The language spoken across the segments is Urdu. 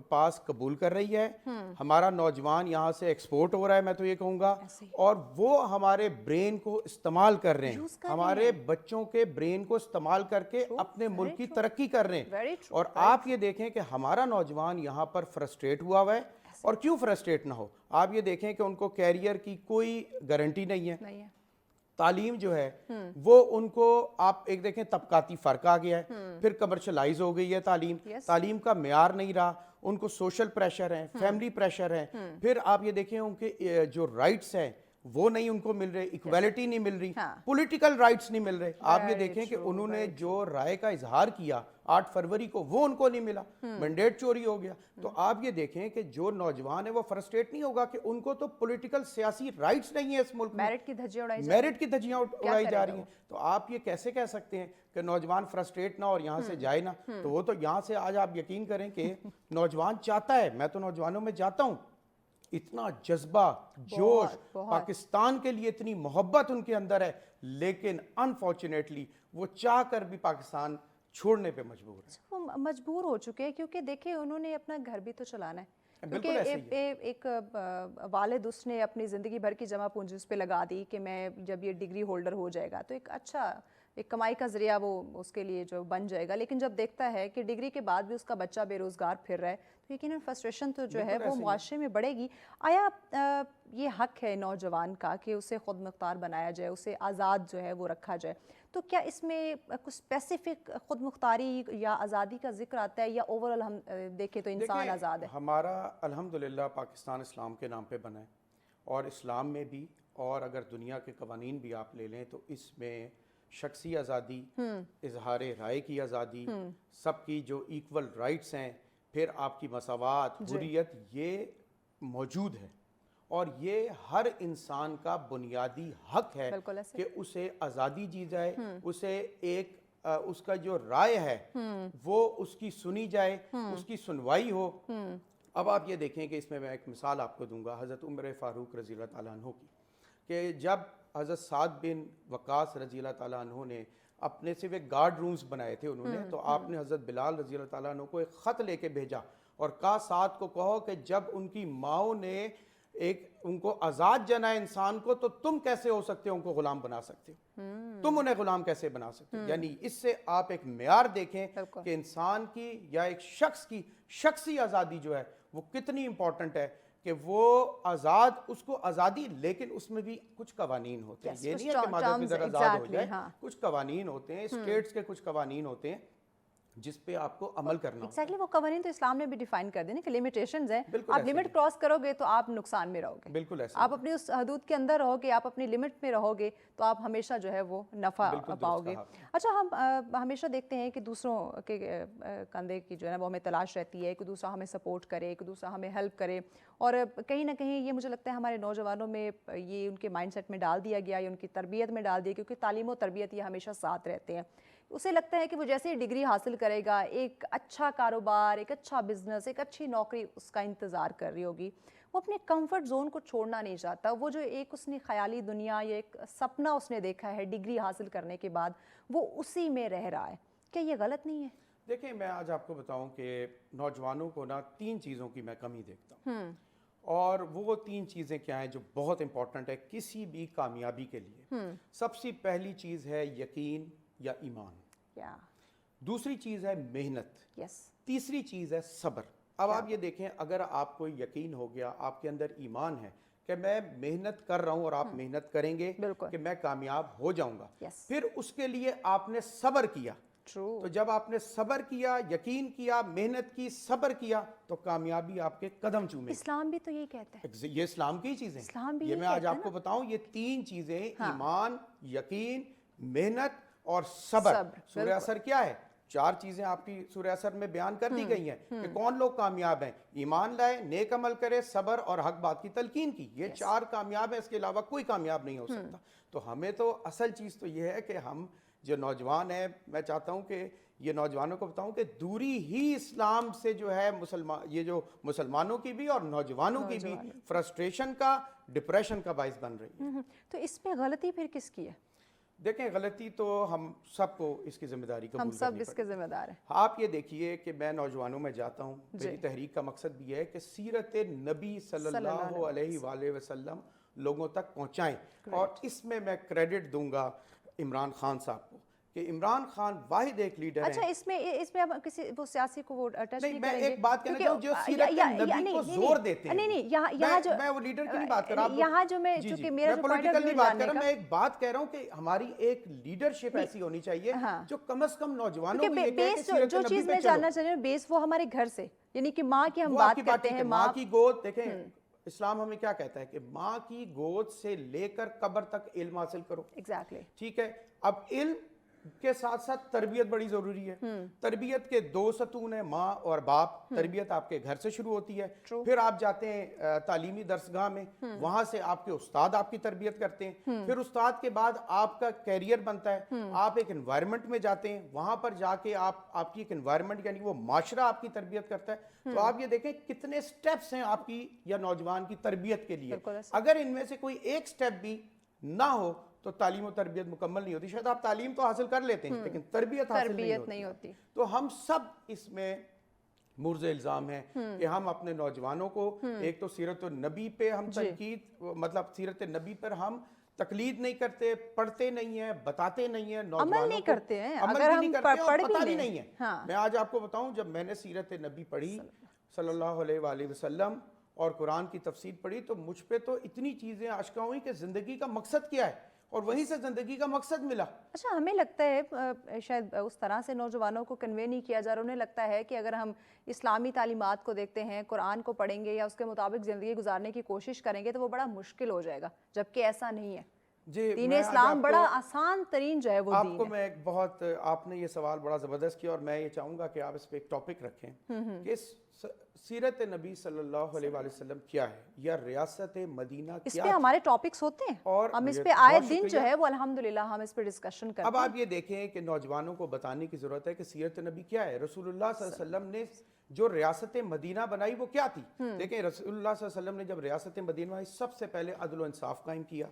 پاس قبول کر رہی ہے, ہمارا نوجوان یہاں سے ایکسپورٹ ہو رہا ہے, میں تو یہ کہوں گا, اور وہ ہمارے برین کو استعمال کر رہے ہیں, ہمارے بچوں کے برین کو استعمال کر کے اپنے ملک کی ترقی کر رہے ہیں. اور آپ یہ دیکھیں کہ ہمارا نوجوان یہاں پر فرسٹریٹ ہوا ہے, اور کیوں فرسٹریٹ نہ ہو, آپ یہ دیکھیں کہ ان کو کیریئر کی کوئی گارنٹی نہیں ہے. تعلیم جو ہے وہ ان کو, آپ ایک دیکھیں طبقاتی فرق آ گیا ہے, پھر کمرشلائز ہو گئی ہے تعلیم, تعلیم کا معیار نہیں رہا, ان کو سوشل پریشر ہیں, فیملی پریشر ہیں, پھر آپ یہ دیکھیں ان کے جو رائٹس ہیں وہ نہیں ان کو مل رہے, ایکویلٹی نہیں مل رہی, پولیٹیکل رائٹس نہیں مل رہے. آپ یہ دیکھیں کہ انہوں نے جو رائے کا اظہار کیا 8 فروری کو وہ ان کو نہیں ملا, مینڈیٹ چوری ہو گیا. تو آپ یہ دیکھیں کہ جو نوجوان ہے وہ فرسٹریٹ نہیں ہوگا کہ ان کو تو پولیٹیکل سیاسی رائٹس نہیں ہے اس ملک میں, میرٹ کی دھجیاں اڑائی جا رہی ہیں. تو آپ یہ کیسے کہہ سکتے ہیں کہ نوجوان فرسٹریٹ نہ اور یہاں سے جائے نا؟ تو وہ تو یہاں سے آج آپ یقین کریں کہ نوجوان چاہتا ہے, میں تو نوجوانوں میں جاتا ہوں, اتنا جذبہ, جوش, پاکستان کے لیے اتنی محبت ان کے اندر ہے, لیکن انفارچونیٹلی وہ چاہ کر بھی پاکستان چھوڑنے پہ مجبور ہے. وہ مجبور ہو چکے ہیں کیونکہ دیکھیں انہوں نے اپنا گھر بھی تو چلانا ہے, کیونکہ ایک والد اس نے اپنی زندگی بھر کی جمع پونجی اس پہ لگا دی کہ میں جب یہ ڈگری ہولڈر ہو جائے گا تو ایک اچھا ایک کمائی کا ذریعہ وہ اس کے لیے جو بن جائے گا. لیکن جب دیکھتا ہے کہ ڈگری کے بعد بھی اس کا بچہ بے روزگار پھر رہا ہے تو یقیناً فرسٹریشن تو جو ہے وہ معاشرے میں بڑھے گی. آیا یہ حق ہے نوجوان کا کہ اسے خود مختار بنایا جائے, اسے آزاد جو ہے وہ رکھا جائے؟ تو کیا اس میں کچھ اسپیسیفک خود مختاری یا آزادی کا ذکر آتا ہے, یا اوورآل ہم دیکھیں تو انسان آزاد ہے؟ ہمارا الحمدللہ پاکستان اسلام کے نام پہ بنا ہے, اور اسلام میں بھی, اور اگر دنیا کے قوانین بھی آپ لے لیں تو اس میں شخصی آزادی, اظہار رائے کی آزادی, سب کی جو ایکول رائٹس ہیں, پھر آپ کی مساوات, حریت, یہ موجود ہے. اور یہ ہر انسان کا بنیادی حق ہے کہ اسے آزادی دی جائے, اسے ایک اس کا جو رائے ہے وہ اس کی سنی جائے, اس کی سنوائی ہو. اب آپ یہ دیکھیں کہ اس میں ایک مثال آپ کو دوں گا حضرت عمر فاروق رضی اللہ تعالیٰ عنہ کی, کہ جب حضرت سعد بن وقاص رضی اللہ تعالیٰ عنہ نے اپنے صرف ایک گارڈ رومز بنائے تھے انہوں نے, تو آپ نے حضرت بلال رضی اللہ تعالیٰ عنہ کو ایک خط لے کے بھیجا اور کہا سعد کو کہو کہ جب ان کی ماؤں نے ان کو آزاد جنا ہے انسان کو, تو تم کیسے ہو سکتے ہو ان کو غلام بنا سکتے ہو, تم انہیں غلام کیسے بنا سکتے ہو؟ یعنی اس سے آپ ایک معیار دیکھیں کہ انسان کی یا ایک شخص کی شخصی آزادی جو ہے وہ کتنی امپورٹنٹ ہے, کہ وہ آزاد, اس کو آزادی, لیکن اس میں بھی کچھ قوانین ہوتے ہیں. یہ نہیں ہے کہ مادہ پدر آزاد ہو جائے, کچھ قوانین ہوتے ہیں, اسٹیٹس کے کچھ قوانین ہوتے ہیں جس پہ آپ کو عمل کرنا ہوتا ہے. ایگزیکٹلی, وہ قوانین تو اسلام نے بھی ڈیفائن کر دیا نا کہ لمیٹیشنز ہیں, آپ لمٹ کراس کرو گے تو آپ نقصان میں رہو گے. بالکل ایسا, آپ اپنی اس حدود کے اندر رہو گے, آپ اپنی لمٹ میں رہو گے تو آپ ہمیشہ جو ہے وہ نفع پاؤ گے. اچھا, ہم ہمیشہ دیکھتے ہیں کہ دوسروں کے کندھے کی جو ہے نا وہ ہمیں تلاش رہتی ہے, کہ دوسرا ہمیں سپورٹ کرے, کہ دوسرا ہمیں ہیلپ کرے, اور کہیں نہ کہیں یہ مجھے لگتا ہے ہمارے نوجوانوں میں یہ ان کے مائنڈ سیٹ میں ڈال دیا گیا, یا ان کی تربیت میں ڈال دیا, کیونکہ تعلیم و تربیت یہ ہمیشہ ساتھ رہتے ہیں. اسے لگتا ہے کہ وہ جیسے ہی ڈگری حاصل کرے گا ایک اچھا کاروبار, ایک اچھا بزنس, ایک اچھی نوکری اس کا انتظار کر رہی ہوگی. وہ اپنے کمفرٹ زون کو چھوڑنا نہیں چاہتا. وہ جو ایک اس نے خیالی دنیا یا ایک سپنا اس نے دیکھا ہے ڈگری حاصل کرنے کے بعد, وہ اسی میں رہ رہا ہے. کیا یہ غلط نہیں ہے؟ دیکھیں, میں آج آپ کو بتاؤں کہ نوجوانوں کو نا 3 چیزوں کی میں کمی دیکھتا ہوں, اور وہ 3 چیزیں کیا ہیں جو بہت امپورٹنٹ ہے کسی بھی کامیابی کے لیے. سب سے پہلی چیز ہے یقین یا ایمان, دوسری چیز ہے محنت, تیسری چیز ہے صبر. اب آپ یہ دیکھیں, اگر آپ کو یقین ہو گیا, آپ کے اندر ایمان ہے کہ میں محنت کر رہا ہوں اور آپ محنت کریں گے کہ میں کامیاب ہو جاؤں گا, پھر اس کے لیے آپ نے صبر کیا, تو جب آپ نے صبر کیا, یقین کیا, محنت کی, صبر کیا, تو کامیابی آپ کے قدم چومے. اسلام بھی تو یہی کہتا ہے, یہ اسلام کی چیزیں, یہ میں آج آپ کو بتاؤں, یہ 3 چیزیں, ایمان, یقین, محنت اور صبر. سورہ اثر کیا ہے؟ 4 چیزیں آپ کی سورہ اثر میں بیان کر دی گئی ہیں کہ کون لوگ کامیاب ہیں. ایمان لائے, نیک عمل کرے, صبر اور حق بات کی تلقین کی, یہ 4 کامیاب ہیں, اس کے علاوہ کوئی کامیاب نہیں ہو سکتا. تو ہمیں تو اصل چیز تو یہ ہے کہ ہم جو نوجوان ہیں, میں چاہتا ہوں کہ یہ نوجوانوں کو بتاؤں کہ دوری ہی اسلام سے جو ہے یہ جو مسلمانوں کی بھی اور نوجوانوں کی بھی فرسٹریشن کا, ڈپریشن کا باعث بن رہی ہے. تو اس میں غلطی پھر کس کی ہے؟ دیکھیں غلطی تو ہم سب کو اس کی ذمہ داری ہم قبول سب کرنی اس کے ذمہ دار ہیں. آپ یہ دیکھیے کہ میں نوجوانوں میں جاتا ہوں, میری تحریک کا مقصد بھی ہے کہ سیرت نبی صلی اللہ علیہ وآلہ وسلم لوگوں تک پہنچائیں. اور اس میں کریڈٹ دوں گا عمران خان صاحب کو کہ عمران خان واحد ایک لیڈر ہیں. اچھا اس میں ہم کسی وہ سیاسی کو وہ ٹچ نہیں میں کریں گے. ایک بات کہنا چاہوں جو سیرت نبی کو زور دیتے ہیں. نہیں یہاں جو میں وہ لیڈر کی نہیں بات کر رہا ہوں, یہاں جو میں چونکہ میرا جو پوائنٹ پولیٹیکل نہیں بات کر رہا, میں ایک بات کہہ رہا ہوں کہ ہماری ایک لیڈرشپ ایسی ہونی چاہیے جو کم از کم نوجوانوں کو یہ کہے کہ سیرت جو چیز میں جاننا چاہ رہی ہوں بیس وہ ہمارے گھر سے, یعنی کہ ماں کی ہم بات کرتے ہیں, ماں کی گود. دیکھیں اسلام ہمیں کیا کہتا ہے کہ ماں کی گود سے لے کر قبر تک علم حاصل کرو. ایگزیکٹلی ٹھیک ہے. اب علم کے ساتھ ساتھ تربیت بڑی ضروری ہے. تربیت کے 2 ستون ہیں, ماں اور باپ. تربیت آپ کے گھر سے شروع ہوتی ہے, پھر آپ جاتے ہیں تعلیمی درسگاہ میں, وہاں سے آپ کے استاد آپ کی تربیت کرتے ہیں, پھر استاد کے بعد آپ کا کیریئر بنتا ہے, آپ ایک انوائرمنٹ میں جاتے ہیں, وہاں پر جا کے آپ کی ایک انوائرمنٹ یعنی وہ معاشرہ آپ کی تربیت کرتا ہے. تو آپ یہ دیکھیں کتنے سٹیپس ہیں آپ کی یا نوجوان کی تربیت کے لیے. اگر ان میں سے کوئی ایک سٹیپ بھی نہ ہو تو تعلیم و تربیت مکمل نہیں ہوتی. شاید آپ تعلیم تو حاصل کر لیتے ہیں لیکن تربیت حاصل نہیں ہوتی. تو ہم سب اس میں مرز الزام ہیں کہ ہم اپنے نوجوانوں کو ایک تو سیرت النبی پہ ہم تنقید, مطلب سیرت نبی پر ہم تقلید نہیں کرتے, پڑھتے نہیں ہیں, بتاتے نہیں ہیں, عمل نہیں کرتے ہیں, عمل بھی نہیں کرتے اور پتہ بھی نہیں ہے. میں آج آپ کو بتاؤں جب میں نے سیرت نبی پڑھی صلی اللہ علیہ وآلہ وسلم اور قرآن کی تفسیر پڑھی تو مجھ پہ تو اتنی چیزیں آشکار ہوئی کہ زندگی کا مقصد کیا ہے, اور وہیں سے زندگی کا مقصد ملا. اچھا ہمیں لگتا ہے شاید اس طرح سے نوجوانوں کو کنوے نہیں کیا جا رہا, انہیں لگتا ہے کہ اگر ہم اسلامی تعلیمات کو دیکھتے ہیں, قرآن کو پڑھیں گے یا اس کے مطابق زندگی گزارنے کی کوشش کریں گے تو وہ بڑا مشکل ہو جائے گا, جبکہ ایسا نہیں ہے. دین اسلام بڑا آسان ترین جو ہے وہ آپ کو میں ایک بہت, آپ نے یہ سوال بڑا زبردست کیا اور میں یہ چاہوں گا کہ آپ اس پہ ایک ٹاپک رکھیں کہ سیرت نبی صلی اللہ علیہ وآلہ وسلم کیا ہے یا ریاست مدینہ اس کیا پہ ہمارے ٹاپکس ہوتے ہیں, اور ہم اس پہ آئے دن جو ہے وہ الحمدللہ ہم اس پہ ڈسکشن کرتے ہیں. اب آپ یہ دیکھیں کہ نوجوانوں کو بتانے کی ضرورت ہے کہ سیرت نبی کیا ہے. رسول اللہ صلی اللہ علیہ وسلم نے جو ریاست مدینہ بنائی وہ کیا تھی. دیکھیں رسول اللہ صلی اللہ علیہ وسلم نے جب ریاست مدینہ بنائی سب سے پہلے عدل و انصاف قائم کیا,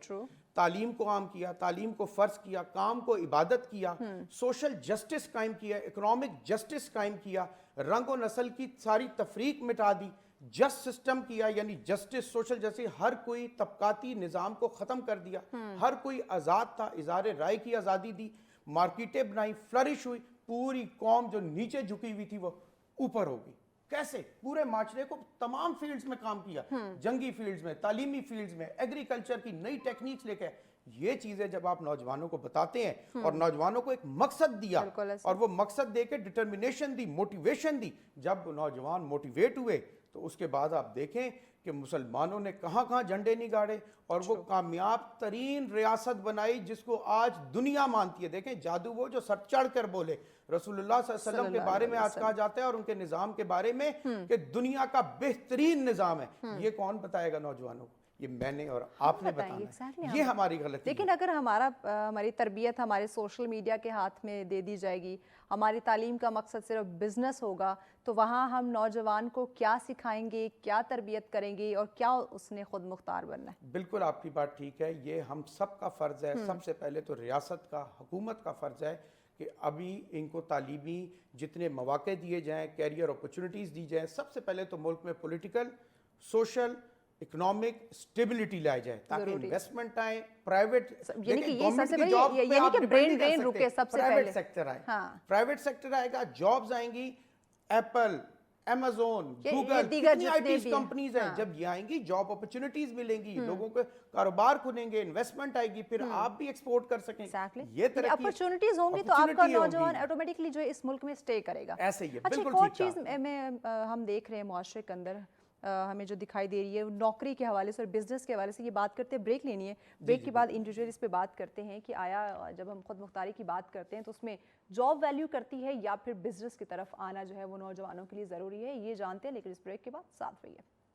تعلیم کو عام کیا, تعلیم کو فرض کیا, کام کو عبادت کیا, سوشل جسٹس قائم کیا, اکنامک جسٹس قائم کیا, رنگ و نسل کی ساری تفریق مٹا دی, جسٹ سسٹم کیا یعنی جسٹس سوشل جیسے ہر کوئی طبقاتی نظام کو ختم کر دیا, ہر کوئی آزاد تھا, اظہار رائے کی آزادی دی, مارکیٹیں بنائی, فلرش ہوئی, پوری قوم جو نیچے جھکی ہوئی تھی وہ اوپر ہوگی. کیسے؟ پورے معاشرے کو تمام فیلڈز میں کام کیا, جنگی فیلڈز میں, تعلیمی فیلڈز میں, ایگریکلچر کی نئی ٹیکنیکس لے کے. یہ چیزیں جب آپ نوجوانوں کو بتاتے ہیں اور نوجوانوں کو ایک مقصد دیا اور وہ مقصد دے کے ڈٹرمنیشن دی, موٹیویشن دی, جب نوجوان موٹیویٹ ہوئے تو اس کے بعد آپ دیکھیں کہ مسلمانوں نے کہاں کہاں جھنڈے نہیں گاڑے اور وہ کامیاب ترین ریاست بنائی جس کو آج دنیا مانتی ہے. دیکھیں جادو وہ جو سر چڑھ کر بولے رسول اللہ صلی اللہ علیہ وسلم کے بارے میں آج کہا جاتا ہے اور ان کے نظام کے بارے میں کہ دنیا کا بہترین نظام ہے. یہ کون بتائے گا نوجوانوں کو؟ یہ میں نے اور آپ نے بتانا ہے. یہ ہماری غلطی ہے. لیکن اگر ہماری تربیت ہمارے سوشل میڈیا کے ہاتھ میں دے دی جائے گی, ہماری تعلیم کا مقصد صرف بزنس ہوگا, تو وہاں ہم نوجوان کو کیا سکھائیں گے, کیا تربیت کریں گے اور کیا اس نے خود مختار بننا ہے. بالکل آپ کی بات ٹھیک ہے. یہ ہم سب کا فرض ہے. سب سے پہلے تو ریاست کا, حکومت کا فرض ہے کہ ابھی ان کو تعلیمی جتنے مواقع دیے جائیں, کیریئر اپرچونٹیز دی جائیں. سب سے پہلے تو ملک میں پولیٹیکل, سوشل, اکنامک سٹیبلٹی لائی جائے تاکہ انویسٹمنٹ آئے, پرائیویٹ یعنی کہ یہ سب سے بڑی یعنی کہ برین ڈرین رکے سب سے پہلے. پرائیویٹ سیکٹر آئے, پرائیویٹ سیکٹر آئے گا, جابز آئیں گی, ایپل, ایمیزون, گوگل, کتنی آئی ٹی کمپنیز ہیں, جب یہ آئیں گی جاب اپرچونٹیز ملیں گی, لوگوں کو کاروبار کھلیں گے, انویسٹمنٹ آئے گی, پھر آپ بھی ایکسپورٹ کر سکیں. یہ ترقی اپرچونٹیز ہوں گی تو آپ کا نوجوان آٹومیٹکلی جو اس ملک میں سٹے کرے گا. ایسے ہی ہے. اچھا ایک اور چیز میں ہم دیکھ رہے ہیں معاشرے کے اندر ہمیں جو دکھائی دے رہی ہے نوکری کے حوالے سے اور بزنس کے حوالے سے, یہ بات کرتے ہیں, بریک لینی ہے, بریک کے بعد انڈیویجول اس پہ بات کرتے ہیں کہ آیا جب ہم خود مختاری کی بات کرتے ہیں تو اس میں جاب ویلیو کرتی ہے یا پھر بزنس کی طرف آنا جو ہے وہ نوجوانوں کے لیے ضروری ہے, یہ جانتے ہیں. لیکن اس بریک کے بعد ساتھ رہیے.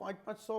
500-500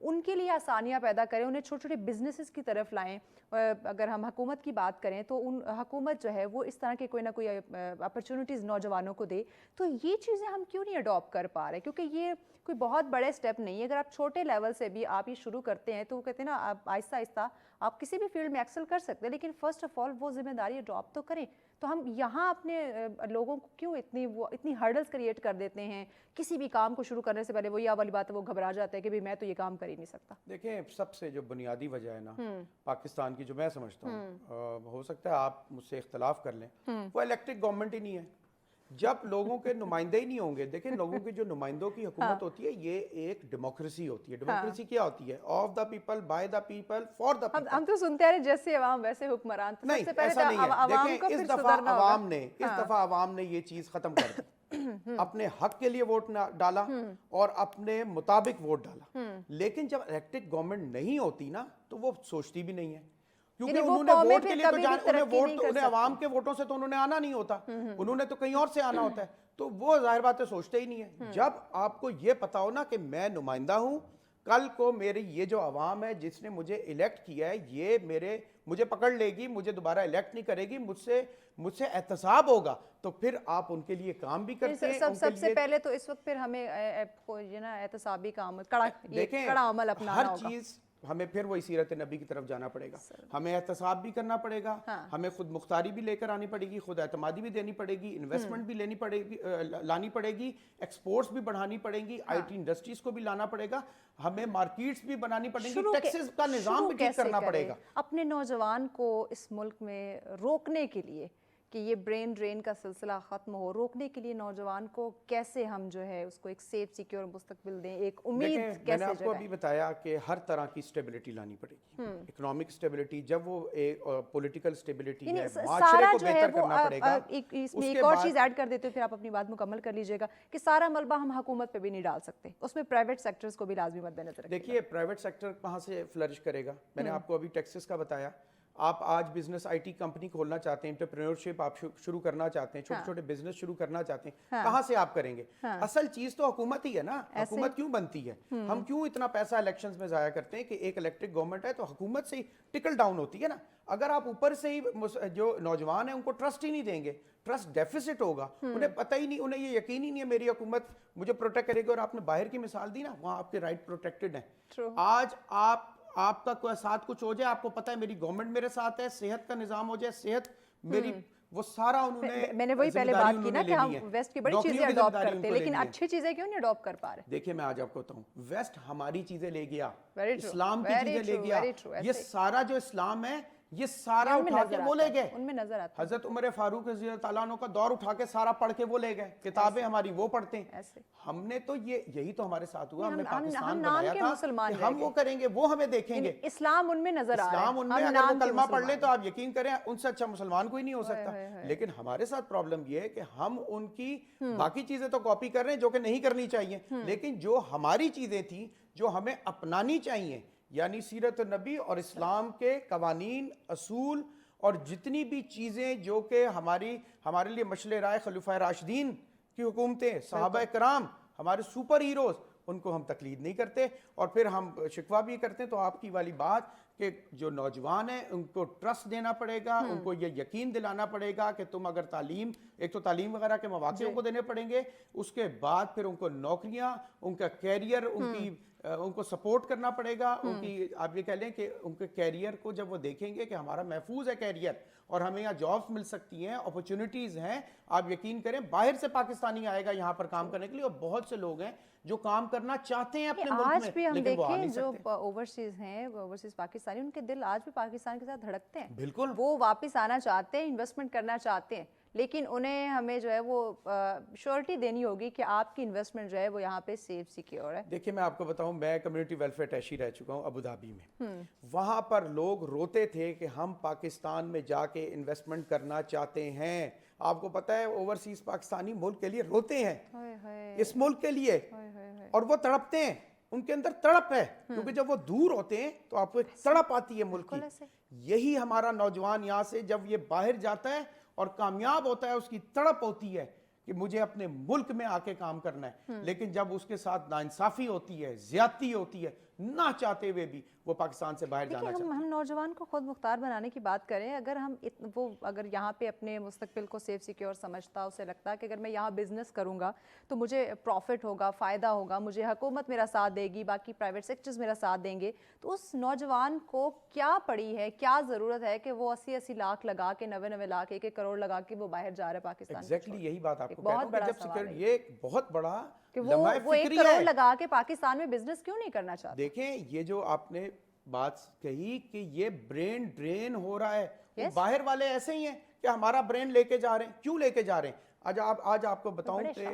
ان کے لیے آسانیاں پیدا کریں, انہیں چھوٹے چھوٹے بزنسز کی طرف لائیں. اگر ہم حکومت کی بات کریں تو حکومت جو ہے وہ اس طرح کے کوئی نہ کوئی اپرچونیٹیز نوجوانوں کو دے. تو یہ چیزیں ہم کیوں نہیں اڈاپٹ کر پا رہے؟ کیونکہ یہ کوئی بہت بڑے سٹیپ نہیں ہے. اگر آپ چھوٹے لیول سے بھی آپ یہ شروع کرتے ہیں تو وہ کہتے ہیں نا, آپ آہستہ آہستہ آپ کسی بھی فیلڈ میں ایکسل کر سکتے ہیں, لیکن فرسٹ آف آل وہ ذمہ داری اڈاپٹ تو کریں. تو ہم یہاں اپنے لوگوں کو کیوں اتنی ہرڈلز کریٹ کر دیتے ہیں؟ کسی بھی کام کو شروع کرنے سے پہلے وہ یہ والی بات ہے, وہ گھبرا جاتا ہے کہ میں تو یہ کام کر ہی نہیں سکتا. دیکھیں, سب سے جو بنیادی وجہ ہے نا پاکستان کی, جو میں سمجھتا ہوں, ہو سکتا ہے آپ مجھ سے اختلاف کر لیں, وہ الیکٹڈ گورنمنٹ ہی نہیں ہے. جب لوگوں کے نمائندے ہی نہیں ہوں گے, دیکھیں لوگوں کی جو نمائندوں کی حکومت ہوتی ہے یہ ایک ڈیموکریسی ہوتی ہے. ڈیموکریسی کیا ہوتی ہے؟ Of the people, by the people, for the people. ہم تو سنتے ہیں جیسے عوام ویسے حکمران. نہیں, ایسا نہیں ہے. دیکھیں اس دفعہ عوام نے یہ چیز ختم کر دی. اپنے حق کے لیے ووٹ ڈالا اور اپنے مطابق ووٹ ڈالا. لیکن جب الیکٹڈ گورنمنٹ نہیں ہوتی نا تو وہ سوچتی بھی نہیں ہے, کیونکہ انہوں نے ووٹ کے لیے تو انہیں عوام کے ووٹوں سے تو انہوں نے آنا نہیں ہوتا, انہوں نے تو کہیں اور سے آنا ہوتا ہے. تو وہ ظاہر بات ہے سوچتے ہی نہیں ہے. جب آپ کو یہ پتا ہو نا کہ میں نمائندہ ہوں, کل کو میری یہ جو عوام ہے جس نے مجھے الیکٹ کیا ہے یہ مجھے پکڑ لے گی, مجھے دوبارہ الیکٹ نہیں کرے گی, مجھ سے احتساب ہوگا, تو پھر آپ ان کے لیے کام بھی کرتے ہیں. سب سے پہلے تو اس وقت پھر ہمیں احتسابی کام, کڑا عمل اپنانا ہوگا. ہر چیز ہمیں پھر وہی سیرت نبی کی طرف جانا پڑے گا. ہمیں احتساب بھی کرنا پڑے گا, ہمیں خود مختاری بھی لے کر آنی پڑے گی, خود اعتمادی بھی دینی پڑے گی, انویسٹمنٹ بھی لانی پڑے گی, ایکسپورٹس بھی بڑھانی پڑیں گی, آئی ٹی انڈسٹریز کو بھی لانا پڑے گا, ہمیں مارکیٹس بھی بنانی پڑیں گی, ٹیکسز کا نظام بھی ٹھیک کرنا پڑے گا. اپنے نوجوان کو اس ملک میں روکنے کے لیے کہ یہ برین ڈرین کا سلسلہ ختم ہو, روکنے کے لیے نوجوان کو کیسے ہم جو ہے اس کو ایک سیف سیکیور مستقبل دیں, ایک امید کیسے جگائیں؟ میں نے آپ کو ابھی بتایا کہ ہر طرح کی سٹیبلٹی لانی پڑے گی. اکنامک سٹیبلٹی, جب وہ پولیٹیکل سٹیبلٹی ہے, معاشرے کو بہتر کرنا پڑے گا. اس میں ایک اور چیز ایڈ کر دیتے ہو, پھر آپ اپنی بات مکمل کر لیجئے گا, کہ سارا ملبہ ہم حکومت پہ بھی نہیں ڈال سکتے, اس میں پرائیویٹ سیکٹرز کو بھی لازمی مد نظر رکھیں. دیکھیے پرائیویٹ سیکٹر کہاں سے فلرش کرے گا؟ میں نے آپ کو ابھی ٹیکسز کا بتایا. آپ آج بزنس آئی ٹی کمپنی کھولنا چاہتے ہیں, انٹرپرینورشپ آپ شروع کرنا چاہتے ہیں, چھوٹے چھوٹے بزنس شروع کرنا چاہتے ہیں, کہاں سے آپ کریں گے؟ اصل چیز تو حکومت ہی ہے نا. حکومت کیوں بنتی ہے؟ ہم کیوں اتنا پیسہ الیکشنز میں ضائع کرتے ہیں کہ ایک الیکٹڈ گورنمنٹ ہے تو حکومت سے ہی ٹکل ڈاؤن ہوتی ہے نا. اگر آپ اوپر سے ہی جو نوجوان ہیں ان کو ٹرسٹ ہی نہیں دیں گے, ٹرسٹ ڈیفیسٹ ہوگا, انہیں پتہ ہی نہیں, انہیں یہ یقین ہی نہیں ہے میری حکومت مجھے پروٹیکٹ کرے گی. اور آپ نے باہر کی مثال دی نا, وہاں آپ کے رائٹ پروٹیکٹڈ ہیں. آج آپ کا کوئی ساتھ کچھ ہو جائے, آپ کو پتہ ہے میری گورنمنٹ میرے ساتھ ہے, صحت کا نظام ہو جائے, صحت میری, وہ سارا انہوں نے, میں نے وہی پہلے بات کی نا کہ ہم ویسٹ کی بڑی چیزیں اڈاپٹ کرتے ہیں, لیکن اچھی چیزیں کیوں نہیں اڈاپٹ کر پا رہے؟ دیکھیں میں آج آپ کو بتاؤں, ویسٹ ہماری چیزیں لے گیا, اسلام کی چیزیں لے گیا, یہ سارا جو اسلام ہے یہ سارا اٹھا کے وہ لے گئے. ان میں نظر آتا ہے حضرت عمر فاروق رضی اللہ تعالیٰ عنہ کا دور اٹھا کے سارا پڑھ کے وہ لے گئے, کتابیں ہماری وہ پڑھتے ہیں. ہم نے تو یہی تو ہمارے ساتھ ہوا, ہم نے پاکستان بنایا تھا کہ ہم وہ کریں گے, وہ ہمیں دیکھیں گے. اسلام ان میں نظر آ رہا ہے, اسلام ان میں, اگر وہ کلمہ پڑھ لیں تو آپ یقین کریں ان سے اچھا مسلمان کوئی نہیں ہو سکتا. لیکن ہمارے ساتھ پرابلم یہ ہے کہ ہم ان کی باقی چیزیں تو کاپی کر رہے ہیں جو کہ نہیں کرنی چاہیے, لیکن جو ہماری چیزیں تھیں جو ہمیں اپنانی چاہیے, یعنی سیرت نبی اور اسلام کے قوانین, اصول اور جتنی بھی چیزیں جو کہ ہمارے لیے مشعل رائے خلفائے راشدین کی حکومتیں, صحابہ کرام, ہمارے سپر ہیروز, ان کو ہم تقلید نہیں کرتے اور پھر ہم شکوہ بھی کرتے ہیں. تو آپ کی والی بات کہ جو نوجوان ہیں ان کو ٹرسٹ دینا پڑے گا, ان کو یہ یقین دلانا پڑے گا کہ تم اگر ایک تو تعلیم وغیرہ کے مواقع ان کو دینے پڑیں گے, اس کے بعد پھر ان کو نوکریاں, ان کا کیریئر, ان کو سپورٹ کرنا پڑے گا. ان کی آپ یہ کہہ لیں کہ ان کے کیریئر کو جب وہ دیکھیں گے کہ ہمارا محفوظ ہے کیریئر اور ہمیں یہاں جابس مل سکتی ہیں, اپرچونٹیز ہیں, آپ یقین کریں باہر سے پاکستانی آئے گا یہاں پر کام کرنے کے لیے, اور بہت سے لوگ ہیں جو کام کرنا چاہتے ہیں اپنے ملک میں. آج بھی ہم دیکھیں جو اوورسیز ہیں, اوورسیز پاکستانی, ان کے دل آج بھی پاکستان کے ساتھ دھڑکتے ہیں. بالکل, وہ واپس آنا چاہتے ہیں, انویسٹمنٹ کرنا چاہتے ہیں, لیکن انہیں ہمیں جو ہے وہ شیورٹی دینی ہوگی کہ آپ کی انویسٹمنٹ جو ہے وہ یہاں پہ سیف سیکیور ہے. دیکھیں میں آپ کو بتاؤں, میں کمیونٹی ویلفیئر اٹیشی رہ چکا ہوں ابو دھابی میں. وہاں پر لوگ روتے تھے کہ ہم پاکستان میں جا کے انویسٹمنٹ کرنا چاہتے ہیں. آپ کو پتہ ہے اوورسیز پاکستانی ملک کے لیے روتے ہیں, اس ملک کے لیے, اور وہ تڑپتے ہیں, ان کے اندر تڑپ ہے, کیونکہ جب وہ دور ہوتے ہیں تو آپ کو ایک تڑپ آتی ہے ملک کی. یہی ہمارا نوجوان یہاں سے جب یہ باہر جاتا ہے اور کامیاب ہوتا ہے, اس کی تڑپ ہوتی ہے کہ مجھے اپنے ملک میں آ کے کام کرنا ہے. لیکن جب اس کے ساتھ ناانصافی ہوتی ہے, زیادتی ہوتی ہے, نہ چاہتے ہوئے بھی وہ پاکستان سے باہر جانا چاہتے ہیں. ہم نوجوان کو خود مختار بنانے کی بات کریں, اگر ہم وہ اگر یہاں پہ اپنے مستقبل کو سیف سیکیور سمجھتا, اسے لگتا ہے کہ اگر میں یہاں بزنس کروں گا تو مجھے پروفٹ ہوگا, فائدہ ہوگا, مجھے حکومت میرا ساتھ دے گی, باقی پرائیویٹ سیکٹرز میرا ساتھ دیں گے, تو اس نوجوان کو کیا پڑی ہے, کیا ضرورت ہے کہ وہ 80 لاکھ لگا کے 90 لاکھ 1 کروڑ لگا کے وہ باہر جا رہا ہے پاکستان. ایگزیکٹلی یہی بات آپ کو کہتا بہت ہوں بڑا کہ جب سوال ہے یہ ایک بہت بڑا کہ لمحہ وہ 1 فکری کروڑ ہے. لگا کے پاکستان میں بزنس کیوں نہیں کرنا چاہتا؟ دیکھیں یہ جو آپ نے بات کہی کہ یہ برین ڈرین ہو رہا ہے, وہ باہر والے ایسے ہی ہیں کہ ہمارا برین لے کے جا رہے ہیں. کیوں لے کے جا رہے ہیں؟ آج آپ کو بتاؤں کہ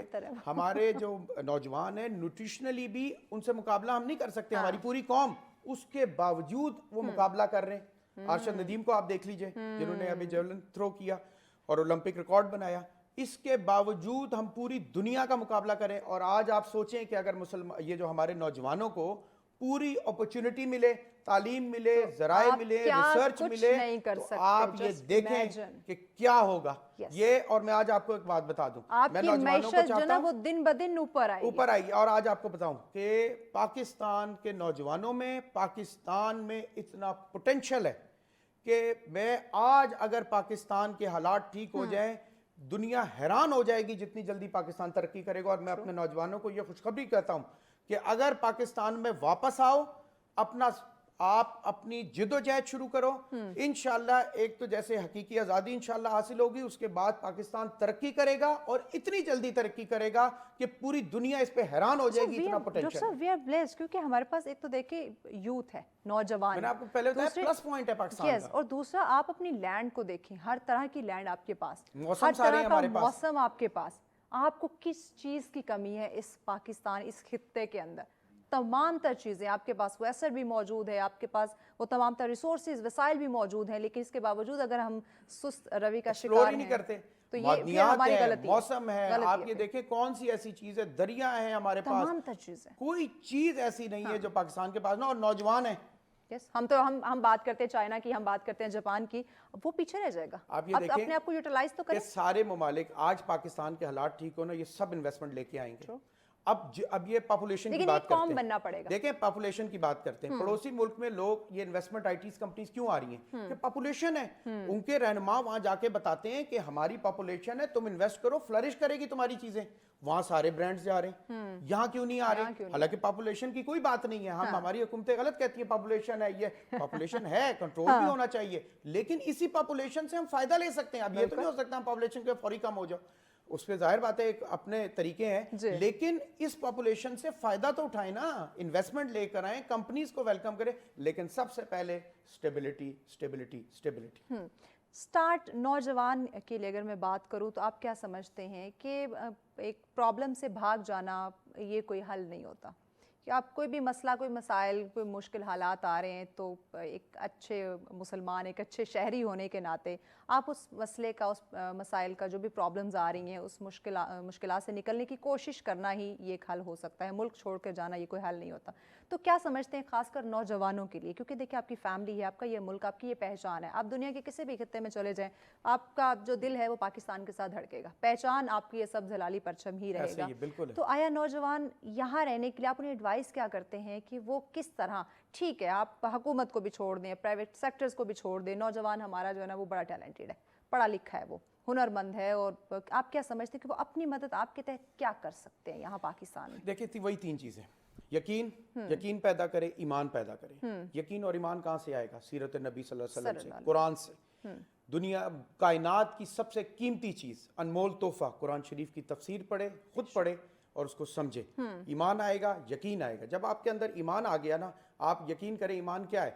ہمارے جو نوجوان ہیں نیوٹریشنلی بھی ان سے مقابلہ ہم نہیں کر سکتے, ہماری پوری قوم, اس کے باوجود وہ مقابلہ کر رہے ہیں. ارشد ندیم کو آپ دیکھ لیجئے جنہوں نے ابھی جیولن تھرو کیا اور اولمپک ریکارڈ بنایا, اس کے باوجود ہم پوری دنیا کا مقابلہ کریں. اور آج آپ سوچیں کہ اگر یہ جو ہمارے نوجوانوں کو پوری اپرچونٹی ملے, تعلیم ملے, ذرائع ملے, ریسرچ ملے, تو آپ یہ دیکھیں کہ کیا ہوگا. یہ اور میں آج آپ کو ایک بات بتا دوں, میں نوجوانوں کو چاہتا ہوں وہ دن بدن اوپر آئے گی. اور آج آپ کو بتاؤں کہ پاکستان کے نوجوانوں میں, پاکستان میں اتنا پوٹینشل ہے کہ میں آج اگر پاکستان کے حالات ٹھیک ہو جائیں, دنیا حیران ہو جائے گی جتنی جلدی پاکستان ترقی کرے گا. اور میں اپنے نوجوانوں کو یہ خوشخبری کہتا ہوں کہ اگر پاکستان میں واپس آؤ, آپ اپنی جد و جہد شروع کرو, انشاءاللہ ایک تو جیسے حقیقی آزادی انشاءاللہ حاصل ہوگی, اس کے بعد پاکستان ترقی کرے گا اور اتنی جلدی ترقی کرے گا کہ پوری دنیا اس پہ حیران ہو جائے گی. اتنا پوٹینشل وی آر بلیسڈ کیونکہ ہمارے پاس ایک تو دیکھیں یوتھ ہے, نوجوان, میں نے آپ کو پہلے بتایا پلس پوائنٹ ہے پاکستان کا, اور دوسرا آپ اپنی لینڈ کو دیکھیں, ہر طرح کی لینڈ آپ کے پاس, موسم سارے ہمارے پاس, موسم آپ کے پاس. آپ کو کس چیز کی کمی ہے اس پاکستان, اس خطے کے اندر؟ تمام تر چیزیں آپ کے پاس, ویسر بھی موجود ہے آپ کے پاس, وہ تمام تر ریسورسز وسائل بھی موجود ہیں, لیکن اس کے باوجود اگر ہم سست روی کا شکار نہیں کرتے, تو یہ معدنیات ہے, موسم ہے, آپ یہ دیکھیں کون سی ایسی چیز ہے, دریا ہیں ہمارے پاس, تمام تر چیزیں, کوئی چیز ایسی نہیں ہے جو پاکستان کے پاس نہ, اور نوجوان ہیں. ہم بات کرتے ہیں چائنا کی, ہم بات کرتے ہیں جاپان کی, وہ پیچھے رہ جائے گا. آپ یہ دیکھیں اپنے آپ کو یوٹیلائز تو کریں. سارے ممالک آج پاکستان کے حالات ٹھیک ہونا, یہ سب انویسٹمنٹ لے کے آئیں گے. اب یہ پاپولیشن کی بات کرتے ہیں, دیکھیں پاپولیشن کی بات کرتے ہیں, پڑوسی ملک میں لوگ یہ انویسٹمنٹ آئی ٹیز کمپنیز کیوں آ رہی ہیں کہ پاپولیشن ہے. ان کے رہنما وہاں جا کے بتاتے ہیں کہ ہماری پاپولیشن ہے, تم انویسٹ کرو, فلرش کرے گی تمہاری چیزیں. وہاں سارے برانڈز جا رہے ہیں, یہاں کیوں نہیں آ رہے؟ حالانکہ پاپولیشن کی کوئی بات نہیں ہے, ہماری حکومتیں غلط کہتی ہیں پاپولیشن ہے, یہ پاپولیشن ہے, کنٹرول بھی ہونا چاہیے, لیکن اسی پاپولیشن سے ہم فائدہ لے سکتے ہیں. اب یہ تو نہیں ہو سکتا ہم پاپولیشن کے فوری کم ہو جاؤ, اس پہ ظاہر بات ہے اپنے طریقے ہیں, لیکن اس پاپولیشن سے فائدہ تو اٹھائیں نا, انویسٹمنٹ لے کر آئیں, کمپنیز کو ویلکم کریں, لیکن سب سے پہلے سٹیبلٹی سٹیبلٹی سٹیبلٹی. سٹارٹ نوجوان کے لیے اگر میں بات کروں تو آپ کیا سمجھتے ہیں کہ ایک پرابلم سے بھاگ جانا یہ کوئی حل نہیں ہوتا, کہ آپ کوئی بھی مسئلہ, کوئی مسائل, کوئی مشکل حالات آ رہے ہیں تو ایک اچھے مسلمان, ایک اچھے شہری ہونے کے ناطے آپ اس مسئلے کا, اس مسائل کا, جو بھی پرابلمز آ رہی ہیں, اس مشکلات سے نکلنے کی کوشش کرنا ہی یہ ایک حل ہو سکتا ہے. ملک چھوڑ کر جانا یہ کوئی حل نہیں ہوتا. تو کیا سمجھتے ہیں خاص کر نوجوانوں کے لیے, کیونکہ دیکھیں آپ کی فیملی ہے, آپ کا یہ ملک, آپ کی یہ پہچان ہے, آپ دنیا کے کسی بھی خطے میں چلے جائیں, آپ کا جو دل ہے وہ پاکستان کے ساتھ دھڑکے گا, پہچان آپ کی یہ سب جلالی پرچم ہی رہے گا. تو آیا نوجوان یہاں رہنے کے لیے آپ انہیں ایڈوائس کیا کرتے ہیں کہ وہ کس طرح, ٹھیک ہے آپ حکومت کو بھی چھوڑ دیں, پرائیویٹ سیکٹرز کو بھی چھوڑ دیں, نوجوان ہمارا جو ہے نا وہ بڑا ٹیلنٹڈ ہے, پڑھا لکھا ہے, وہ ہنرمند ہے, اور آپ کیا سمجھتے ہیں کہ وہ اپنی مدد آپ کے تحت کیا کر سکتے ہیں یہاں پاکستان میں؟ دیکھیں وہی 3 چیزیں, یقین پیدا کرے, ایمان پیدا کرے. یقین اور ایمان کہاں سے آئے گا؟ سیرت نبی صلی اللہ علیہ وسلم سے, قرآن سے. دنیا کائنات کی سب سے قیمتی چیز, انمول تحفہ, قرآن شریف کی تفسیر پڑھے, خود پڑھے اور اس کو سمجھے. ایمان آئے گا, یقین آئے گا. جب آپ کے اندر ایمان آ گیا نا, آپ یقین کریں ایمان کیا ہے,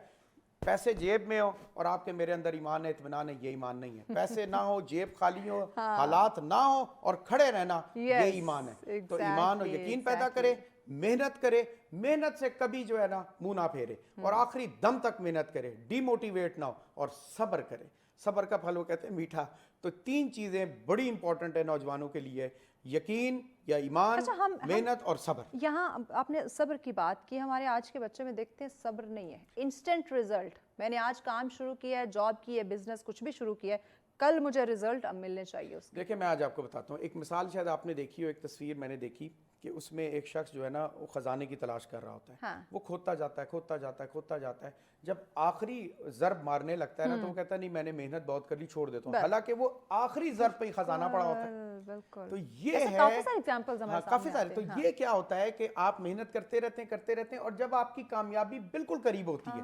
پیسے جیب میں ہو اور آپ کے میرے اندر ایمان ہے, اطمینان ہے, یہ ایمان نہیں ہے. پیسے نہ ہو, جیب خالی ہو, حالات نہ ہو اور کھڑے رہنا, یہ ایمان ہے. تو ایمان اور یقین پیدا کرے, محنت کرے, محنت سے کبھی جو ہے نا منہ نہ پھیرے, اور آخری دم تک محنت کرے, ڈی موٹیویٹ نہ ہو, اور صبر کرے. صبر کا پھل وہ کہتے ہیں میٹھا. تو 3 چیزیں بڑی امپورٹنٹ ہے نوجوانوں کے لیے, یقین یا ایمان, محنت اور صبر. یہاں آپ نے صبر کی بات کی, ہمارے آج کے بچے میں دیکھتے ہیں صبر نہیں ہے, انسٹنٹ ریزلٹ. میں نے آج کام شروع کیا ہے, جاب کی ہے, بزنس کچھ بھی شروع کیا ہے, کل مجھے ریزلٹ اب ملنے چاہیے اس کے. دیکھیں میں آج آپ کو بتاتا ہوں ایک مثال, شاید آپ نے دیکھی ہو, ایک تصویر میں نے دیکھی کہ اس میں ایک شخص جو ہے نا وہ خزانے کی تلاش کر رہا ہوتا ہے, ہاں. وہ کھوتا جاتا ہے کھوتا جاتا ہے کھوتا جاتا ہے, جب آخری ضرب مارنے لگتا ہے نا تو وہ کہتا ہے نہیں میں نے محنت بہت کر لی چھوڑ دیتا ہوں, حالانکہ وہ آخری ضرب پہ ہی خزانہ پڑا ہوتا ہے. بالکل. تو یہ ہے کافی سارے ایگزامپلز ہمارے سامنے کافی سارے. تو یہ کیا ہوتا ہے کہ آپ محنت کرتے رہتے ہیں اور جب آپ کی کامیابی بالکل قریب ہوتی ہے,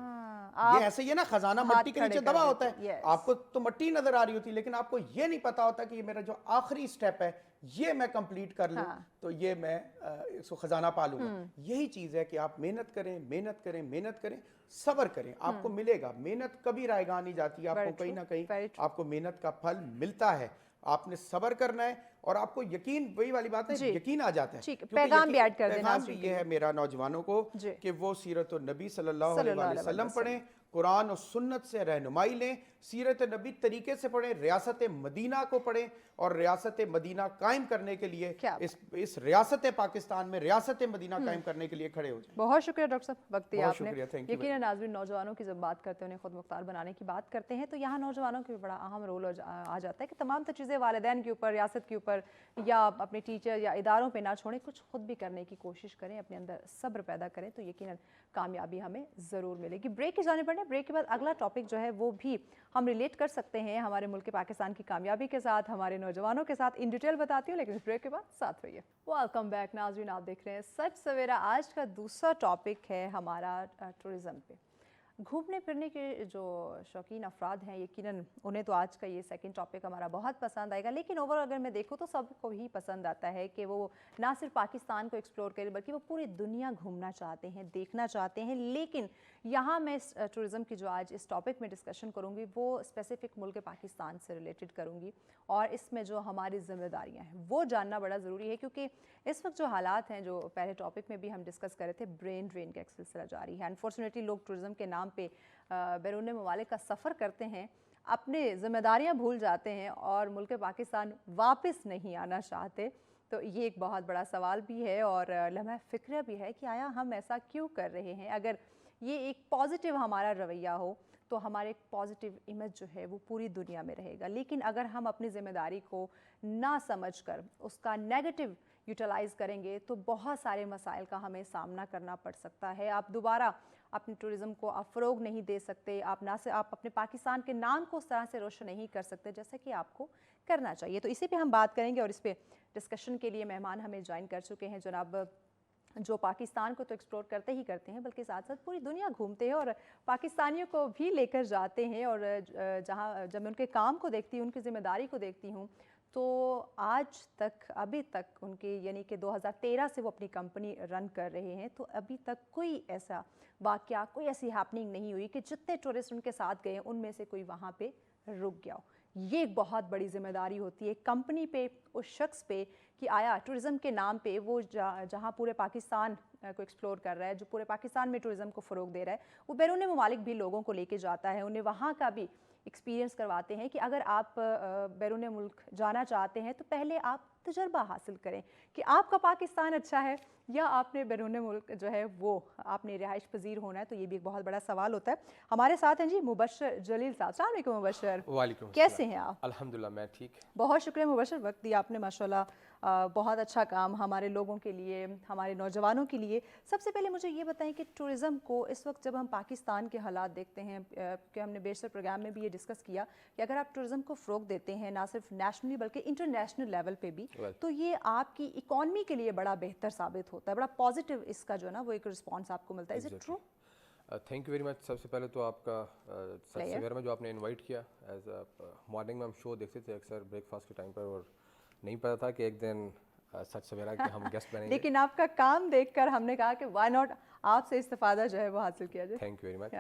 یہ ایسے ہی ہے نا خزانہ مٹی کے نیچے دبا ہوتا ہے, آپ کو تو مٹی نظر آ رہی ہوتی ہے لیکن آپ کو یہ نہیں پتا ہوتا کہ یہ میرا جو آخری سٹیپ ہے یہ میں کمپلیٹ کر لوں تو یہ میں اس کو خزانہ پا لوں گا. یہی چیز ہے کہ آپ محنت کریں صبر کریں, آپ کو ملے گا. محنت کبھی رائیگاں نہیں جاتی, آپ کو کہیں نہ کہیں آپ کو محنت کا پھل ملتا ہے. آپ نے صبر کرنا ہے اور آپ کو یقین, وہی والی بات ہے, یقین آ جاتا ہے. پیغام بھی ایڈ کر دینا. پیغام بھی یہ ہے میرا نوجوانوں کو کہ وہ سیرت النبی صلی اللہ علیہ وسلم پڑھیں, قرآن و سنت سے رہنمائی لیں, سیرت نبی طریقے سے پڑھیں, ریاست مدینہ کو پڑھیں اور ریاست مدینہ قائم کرنے کے لیے اس ریاست پاکستان میں ریاست مدینہ قائم کرنے کے لیے کھڑے ہو جائیں. بہت شکریہ ڈاکٹر صاحب, وقت دیا آپ نے. یقیناً ناظرین, نوجوانوں کی جب بات کرتے ہیں انہیں خود مختار بنانے کی بات کرتے ہیں تو یہاں نوجوانوں کی بڑا اہم رول آ جاتا ہے کہ تمام تو چیزیں والدین کے اوپر, ریاست کے اوپر یا اپنے ٹیچر یا اداروں پہ نہ چھوڑیں, کچھ خود بھی کرنے کی کوشش کریں, اپنے اندر صبر پیدا کریں تو یقیناً کامیابی ہمیں ضرور ملے گی. بریک کی جانب بڑھیں, بریک کے بعد اگلا ٹاپک جو ہے وہ بھی ہم ریلیٹ کر سکتے ہیں ہمارے ملک پاکستان کی کامیابی کے ساتھ, ہمارے نوجوانوں کے ساتھ. ان ڈیٹیل بتاتی ہوں لیکن اس بریک کے بعد ساتھ رہیے. ویلکم بیک ناظرین, آپ دیکھ رہے ہیں سچ سویرا. آج کا دوسرا ٹاپک ہے ہمارا ٹورزم پہ. گھومنے پھرنے کے جو شوقین افراد ہیں یقیناً انہیں تو آج کا یہ سیکنڈ ٹاپک ہمارا بہت پسند آئے گا, لیکن اوور اگر میں دیکھوں تو سب کو ہی پسند آتا ہے کہ وہ نہ صرف پاکستان کو ایکسپلور کریں بلکہ وہ پوری دنیا گھومنا چاہتے ہیں, دیکھنا چاہتے ہیں. لیکن یہاں میں ٹورزم کی جو آج اس ٹاپک میں ڈسکشن کروں گی وہ اسپیسیفک ملک پاکستان سے ریلیٹڈ کروں گی, اور اس میں جو ہماری ذمہ داریاں ہیں وہ جاننا بڑا ضروری ہے, کیونکہ اس وقت جو حالات ہیں, جو پہلے ٹاپک میں بھی ہم ڈسکس کر رہے تھے, برین ڈرین کا ایک سلسلہ جاری ہے. انفارچونیٹلی لوگ ٹورزم کے نام پہ بیرون ممالک کا سفر کرتے ہیں, اپنے ذمہ داریاں بھول جاتے ہیں اور ملک پاکستان واپس نہیں آنا چاہتے. تو یہ ایک بہت بڑا سوال بھی ہے اور لمحہ فکر بھی ہے کہ آیا ہم ایسا کیوں کر رہے ہیں. اگر یہ ایک پازیٹیو ہمارا رویہ ہو تو ہمارے ایک پازیٹیو امیج جو ہے وہ پوری دنیا میں رہے گا, لیکن اگر ہم اپنی ذمہ داری کو نہ سمجھ کر اس کا نیگیٹو یوٹیلائز کریں گے تو بہت سارے مسائل کا ہمیں سامنا کرنا پڑ سکتا ہے. آپ دوبارہ اپنے ٹورزم کو آپ فروغ نہیں دے سکتے, آپ اپنے پاکستان کے نام کو اس طرح سے روشن نہیں کر سکتے جیسے کہ آپ کو کرنا چاہیے. تو اسی پہ ہم بات کریں گے اور اس پہ ڈسکشن کے لیے مہمان ہمیں جوائن کر چکے ہیں جناب, جو پاکستان کو تو ایکسپلور کرتے ہی کرتے ہیں بلکہ ساتھ ساتھ پوری دنیا گھومتے ہیں اور پاکستانیوں کو بھی لے کر جاتے ہیں. اور جب میں ان کے کام کو دیکھتی ہوں, ان کی ذمہ داری کو دیکھتی ہوں, تو آج تک ابھی تک ان کے یعنی کہ 2013 سے وہ اپنی کمپنی رن کر رہے ہیں, تو ابھی تک کوئی ایسا واقعہ, کوئی ایسی ہیپننگ نہیں ہوئی کہ جتنے ٹورسٹ ان کے ساتھ گئے ان میں سے کوئی وہاں پہ رک گیا ہو. یہ ایک بہت بڑی ذمہ داری ہوتی ہے کمپنی پہ, اس شخص پہ, کہ آیا ٹورزم کے نام پہ وہ جہاں پورے پاکستان کو ایکسپلور کر رہا ہے, جو پورے پاکستان میں ٹورزم کو فروغ دے رہا ہے, وہ بیرون ممالک بھی لوگوں کو لے کے جاتا ہے, انہیں وہاں کا بھی ایکسپیرینس کرواتے ہیں کہ اگر آپ بیرون ملک جانا چاہتے ہیں تو پہلے آپ تجربہ حاصل کریں کہ آپ کا پاکستان اچھا ہے یا آپ نے بیرون ملک جو ہے وہ آپ نے رہائش پذیر ہونا ہے. تو یہ بھی ایک بہت بڑا سوال ہوتا ہے. ہمارے ساتھ ہیں جی مبشر جلیل صاحب. السلام علیکم مبشر. وعلیکم السلام. کیسے ہیں آپ؟ الحمدللہ میں ٹھیک. بہت شکریہ مبشر, وقت دیا آپ نے ماشاءاللہ, بہت اچھا کام ہمارے لوگوں کے لیے, ہمارے نوجوانوں کے لیے. سب سے پہلے مجھے یہ بتائیں کہ ٹورزم کو اس وقت جب ہم پاکستان کے حالات دیکھتے ہیں, کہ ہم نے بیشتر پروگرام میں بھی یہ ڈسکس کیا کہ اگر آپ ٹورزم کو فروغ دیتے ہیں نہ صرف نیشنلی بلکہ انٹرنیشنل لیول پہ بھی, تو یہ آپ کی اکانومی کے لیے بڑا بہتر ثابت ہوتا ہے, بڑا پازیٹیو اس کا جو ہے نا وہ ایک رسپانس آپ کو ملتا ہے. Is it true? Thank you very much. سب سے پہلے تو آپ کا سچ سویرا میں جو آپ نے انوائٹ کیا, ایز مارننگ میں ہم شو دیکھتے تھے اکثر بریک فاسٹ کے ٹائم پر, اور نہیں پتا تھا کہ ایک دن سچ سویرا کے ہم گیسٹ بنیں گے. لیکن آپ کا کام دیکھ کر ہم نے کہا کہ وائی ناٹ آپ سے استفادہ جو ہے وہ حاصل کیا جائے. Thank you very much.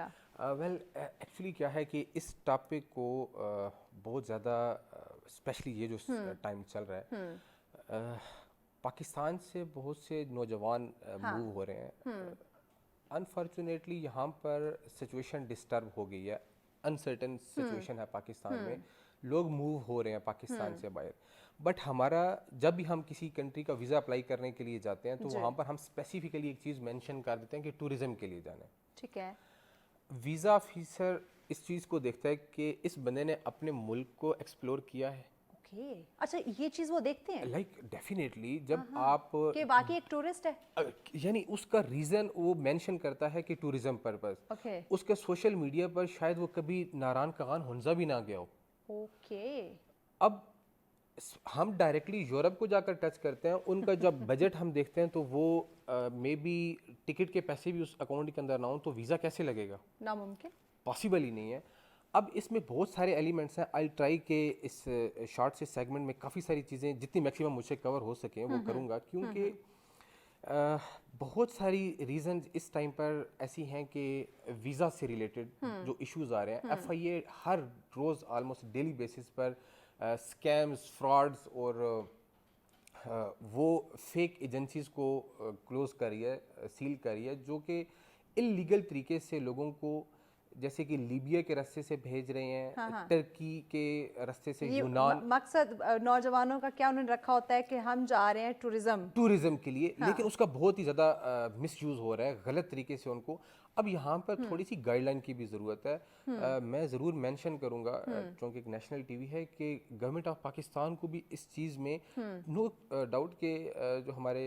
Well actually کیا ہے کہ اس ٹاپک کو بہت زیادہ اسپیشلی یہ جو ٹائم چل رہا ہے, پاکستان سے بہت سے نوجوان موو ہو رہے ہیں. انفارچونیٹلی یہاں پر سچویشن ڈسٹرب ہو گئی ہے, انسرٹن سچویشن ہے پاکستان میں, لوگ موو ہو رہے ہیں پاکستان سے باہر. بٹ ہمارا جب بھی ہم کسی کنٹری کا ویزا اپلائی کرنے کے لیے جاتے ہیں تو وہاں پر ہم اسپیسیفکلی ایک چیز مینشن کر دیتے ہیں کہ ٹورزم کے لیے جانا ہے. ٹھیک ہے. ویزا آفیسر اس چیز کو دیکھتا ہے کہ اس بندے نے اپنے ملک کو ایکسپلور کیا ہے, اوکے اچھا یہ چیز وہ دیکھتے ہیں لائک ڈیفینیٹلی جب آپ کہ واقعی ایک ٹورسٹ ہے. یعنی اس کا ریزن وہ مینشن کرتا ہے کہ ٹورزم پرپز, اوکے اس کے سوشل میڈیا پر شاید وہ کبھی ناران کغان ہنزا بھی نہ گیا ہو. اوکے اب ہم ڈائریکٹلی یورپ کو جا کر ٹچ کرتے ہیں, ان کا جب بجٹ ہم دیکھتے ہیں تو وہ مے بی ٹکٹ کے پیسے بھی اس اکاؤنٹ کے اندر نہ ہوں تو ویزا کیسے لگے گا, ناممکن. پاسبل ہی نہیں ہے. اب اس میں بہت سارے ایلیمنٹس ہیں, آئی ٹرائی کہ اس شارٹ سے سیگمنٹ میں کافی ساری چیزیں جتنی میکسیمم مجھ سے کور ہو سکیں وہ کروں گا, کیونکہ بہت ساری ریزنز اس ٹائم پر ایسی ہیں کہ ویزا سے ریلیٹڈ جو ایشوز آ رہے ہیں, ایف آئی اے ہر روز آلموسٹ ڈیلی بیسس پر اسکیمز, فراڈز اور وہ فیک ایجنسیز کو کلوز کر رہی ہے, سیل کر رہی ہے, جو کہ انلیگل طریقے سے لوگوں کو جیسے کہ لیبیا کے راستے سے بھیج رہے ہیں, ترکی کے راستے سے یونان. مقصد نوجوانوں کا کیا انہوں نے رکھا ہوتا ہے کہ ہم جا رہے ہیں ٹورزم کے لیے, لیکن اس کا بہت ہی زیادہ مس یوز ہو رہا ہے غلط طریقے سے ان کو. اب یہاں پر تھوڑی سی گائیڈ لائن کی بھی ضرورت ہے. میں ضرور مینشن کروں گا چونکہ ایک نیشنل ٹی وی ہے کہ گورنمنٹ آف پاکستان کو بھی اس چیز میں نو ڈاؤٹ کہ جو ہمارے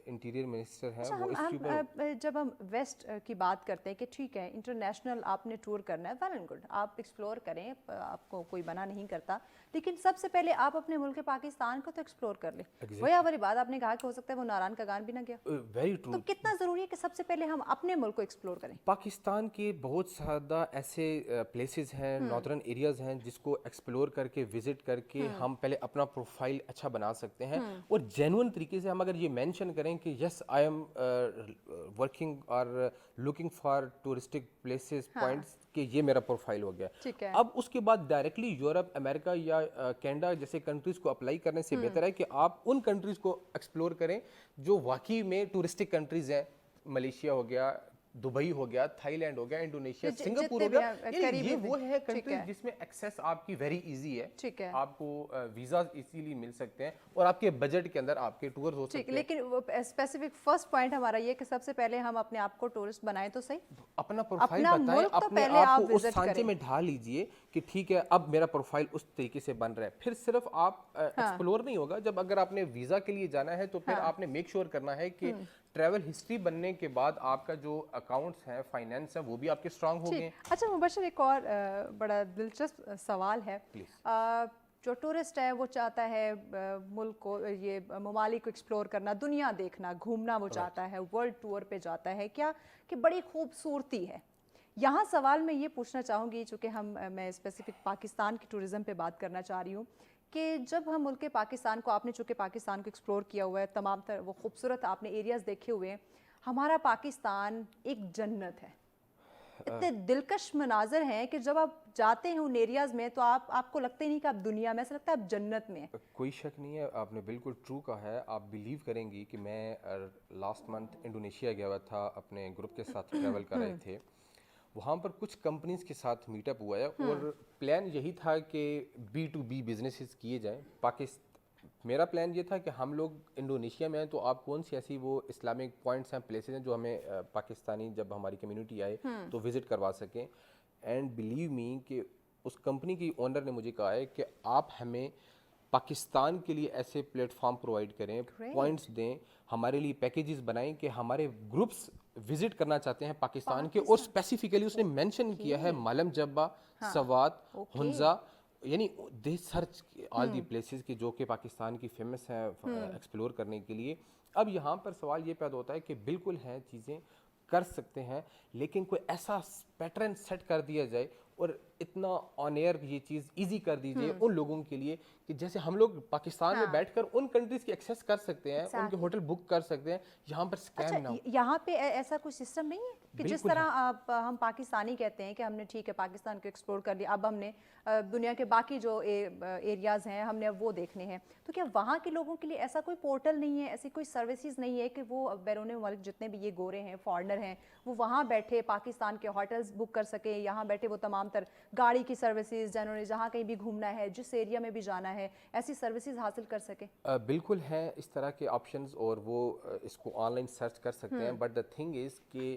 انٹیریئر منسٹر ہیں وہ اس کے اوپر, جب ہم ویسٹ کی بات کرتے ہیں کہ ٹھیک ہے انٹرنیشنل آپ نے ٹور کرنا ہے, ویل اینڈ گڈ, آپ ایکسپلور کریں, آپ کو کوئی منع نہیں کرتا, لیکن سب سے پہلے آپ اپنے ملک پاکستان کو تو ایکسپلور کر لیں. وہی والی بات آپ نے کہا کہ ہو سکتا ہے وہ ناران کغان بھی نہ گیا, ویری ٹرو. تو کتنا ضروری ہے کہ سب سے پہلے ہم اپنے ملک کو ایکسپلور کریں. پاکستان کے بہت زیادہ ایسے پلیسز ہیں, نارتھرن ایریاز ہیں جس کو ایکسپلور کر کے وزٹ کر کے ہم پہلے اپنا پروفائل اچھا بنا سکتے ہیں, اور جینون طریقے سے ہم اگر یہ مینشن کریں کہ یس آئی ایم ورکنگ اور looking for touristic places points, کہ یہ میرا پروفائل ہو گیا. اب اس کے بعد ڈائریکٹلی یورپ, امریکہ یا کینیڈا جیسے کنٹریز کو اپلائی کرنے سے بہتر ہے کہ آپ ان کنٹریز کو ایکسپلور کریں جو واقعی میں ٹورسٹک کنٹریز ہیں. ملیشیا ہو گیا, دبئی ہو گیا, تھائی لینڈ ہو گیا, انڈونیشیا, سنگاپور ہو گیا, یہ وہ ہے کنٹریز جس میں ایکسیس آپ کی ویری ایزی ہے, آپ کو ویزاز ایزیلی مل سکتے ہیں اور آپ کے بجٹ کے اندر آپ کے ٹور ہو سکتے ہیں. لیکن اسپیسیفک فرسٹ پوائنٹ ہمارا یہ کہ سب سے پہلے ہم اپنے آپ کو ٹورسٹ بنائیں تو صحیح, اپنا پروفائل بتائیں, اپنے آپ کو اس سانچے میں ڈھال لیجئے کہ ٹھیک ہے اب میرا پروفائل اس طریقے سے بن رہا ہے. پھر صرف آپ ایکسپلور نہیں ہوگا, جب اگر آپ نے ویزا کے لیے جانا ہے تو پھر آپ نے میک شیور کرنا ہے کہ ٹریول ہسٹری بننے کے بعد آپ کا جو اکاؤنٹس ہیں, فائنینس ہیں, وہ بھی آپ کے اسٹرانگ ہو گئے. اچھا مبشر, ایک اور بڑا دلچسپ سوال ہے. جو ٹورسٹ ہے وہ چاہتا ہے ملک کو, یہ ممالک کو ایکسپلور کرنا, دنیا دیکھنا, گھومنا وہ چاہتا ہے, ورلڈ ٹور پہ جاتا ہے, کیا کہ بڑی خوبصورتی ہے. یہاں سوال میں یہ پوچھنا چاہوں گی, چونکہ میں اسپیسیفک پاکستان کی ٹورزم پہ بات کرنا چاہ رہی ہوں, کہ جب ہم ملک پاکستان کو, آپ نے چونکہ پاکستان کو ایکسپلور کیا ہوا ہے, تمام تر وہ خوبصورت آپ نے ایریاز دیکھے ہوئے ہیں, ہمارا پاکستان ایک جنت ہے. اتنے دلکش مناظر ہیں کہ جب آپ جاتے ہیں ان ایریاز میں تو آپ کو لگتا ہی نہیں کہ آپ دنیا میں, ایسا لگتا ہے آپ جنت میں ہیں. کوئی شک نہیں ہے, آپ نے بالکل ٹرو کہا ہے. آپ بلیو کریں گی کہ میں لاسٹ منتھ انڈونیشیا گیا ہوا تھا, اپنے گروپ کے ساتھ ٹریول کر رہے تھے. وہاں پر کچھ کمپنیز کے ساتھ میٹ اپ ہوا ہے اور پلان یہی تھا کہ B2B بزنسز کیے جائیں. میرا پلان یہ تھا کہ ہم لوگ انڈونیشیا میں ہیں تو آپ کون سی ایسی وہ اسلامک پوائنٹس ہیں, پلیسز ہیں جو ہمیں پاکستانی جب ہماری کمیونٹی آئے تو وزٹ کروا سکیں. اینڈ بلیو می کہ اس کمپنی کی اونر نے مجھے کہا ہے کہ آپ ہمیں پاکستان کے لیے ایسے پلیٹ فارم پرووائڈ کریں, پوائنٹس دیں, ہمارے لیے پیکیجز بنائیں کہ ہمارے گروپس وزٹ کرنا چاہتے ہیں پاکستان کے. اور اسپیسیفکلی اس نے مینشن کیا ہے مالم جبہ, سوات, ہنزا, یعنی دے سرچ آل دی پلیسز کہ جو کہ پاکستان کی فیمس ہیں ایکسپلور کرنے کے لیے. اب یہاں پر سوال یہ پیدا ہوتا ہے کہ بالکل ہیں چیزیں کر سکتے ہیں, لیکن کوئی ایسا پیٹرن سیٹ کر دیا جائے اور اتنا آن ایئر یہ چیز ایزی کر دیجیے ان لوگوں کے لیے کہ جیسے ہم لوگ پاکستان میں بیٹھ کر ان کنٹریز کی ایکسیس کر سکتے ہیں, ان کے ہوٹل بک کر سکتے ہیں, یہاں پر اسکیم نہ ہو. یہاں پہ ایسا کوئی سسٹم نہیں ہے کہ جس طرح ہم پاکستانی کہتے ہیں کہ ہم نے ٹھیک ہے پاکستان کو ایکسپلور کر لیا, اب ہم نے دنیا کے باقی جو ایریاز ہیں ہم نے وہ دیکھنے ہیں, تو کیا وہاں کے لوگوں کے لیے ایسا کوئی پورٹل نہیں ہے, ایسی کوئی سروسز نہیں ہے کہ وہ بیرون ملک جتنے بھی یہ گورے ہیں, فارنر ہیں, وہ وہاں بیٹھے پاکستان کے ہوٹلز بک کر سکیں, یہاں بیٹھے وہ تمام تر گاڑی کی سروسز, جہاں کہیں بھی گھومنا ہے, جس ایریا میں بھی جانا ہے, ایسی سروسز حاصل کر سکیں؟ بالکل ہیں اس طرح کے آپشنز, اور وہ اس کو آن لائن سرچ کر سکتے ہیں. بٹ دا تھنگ از کہ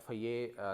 FIA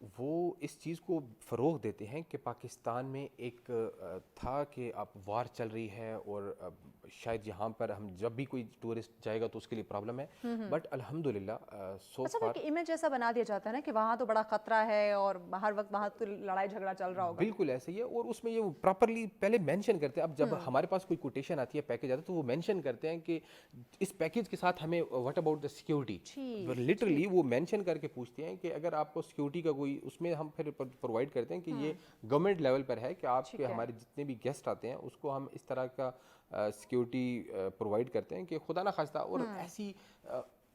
وہ اس چیز کو فروغ دیتے ہیں کہ پاکستان میں ایک تھا کہ اب وار چل رہی ہے اور شاید یہاں پر ہم جب بھی کوئی ٹورسٹ جائے گا تو اس کے لیے پرابلم ہے, بٹ الحمدللہ سو اچھا فار کہ امیج ایسا بنا دیا جاتا ہے نا کہ وہاں تو بڑا خطرہ ہے اور ہر وقت وہاں تو لڑائی جھگڑا چل رہا ہوگا. بالکل ایسے ہی ہے, اور اس میں یہ پراپرلی پہلے مینشن کرتے ہیں. اب جب ہمارے پاس کوئی کوٹیشن آتی ہے, پیکیج آتا ہے, تو وہ مینشن کرتے ہیں کہ اس پیکیج کے ساتھ ہمیں what about the security, literally وہ مینشن کر کے پوچھتے ہیں کہ اگر آپ کو سیکورٹی کا کوئی, اس میں ہم پھر پرووائڈ کرتے ہیں کہ یہ گورنمنٹ لیول پر ہے کہ آپ کے ہمارے جتنے بھی گیسٹ آتے ہیں اس کو ہم اس طرح کا سیکورٹی پرووائڈ کرتے ہیں کہ خدا نہ خواستہ. اور ایسی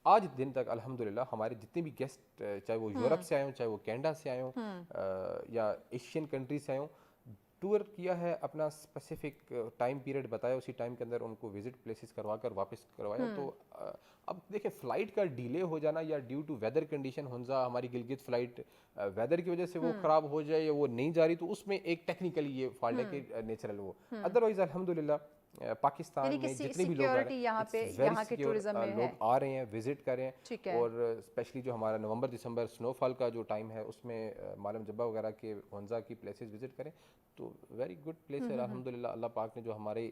آج دن تک الحمدللہ ہمارے جتنے بھی گیسٹ, چاہے وہ یورپ سے آئے ہوں, چاہے وہ کینیڈا سے آئے ہوں یا ایشین کنٹریز سے آئے ہوں, ٹور کیا ہے, اپنا اسپیسیفک ٹائم پیریڈ بتایا, اسی ٹائم کے اندر ان کو وزٹ پلیسز کروا کر واپس کروایا. تو اب دیکھیں فلائٹ کا ڈیلے ہو جانا یا due to weather condition, Hunza ہماری گلگت فلائٹ ویدر کی وجہ سے وہ خراب ہو جائے یا وہ نہیں جا رہی, تو اس میں ایک ٹیکنیکلی یہ فالٹ ہے کہ نیچرل وہ. ادروائز الحمدللہ پاکستان میں جتنے بھی لوگ آ رہے ہیں, یہاں کے ٹورزم میں لوگ آ رہے ہیں, وزٹ کر رہے ہیں. اور اسپیشلی جو ہمارا نومبر دسمبر سنو فال کا جو ٹائم ہے, اس میں مالم جبہ وغیرہ کے ہنزا کی پلیسز وزٹ کریں تو ویری گڈ پلیس ہے الحمدللہ. اللہ پاک نے جو ہمارے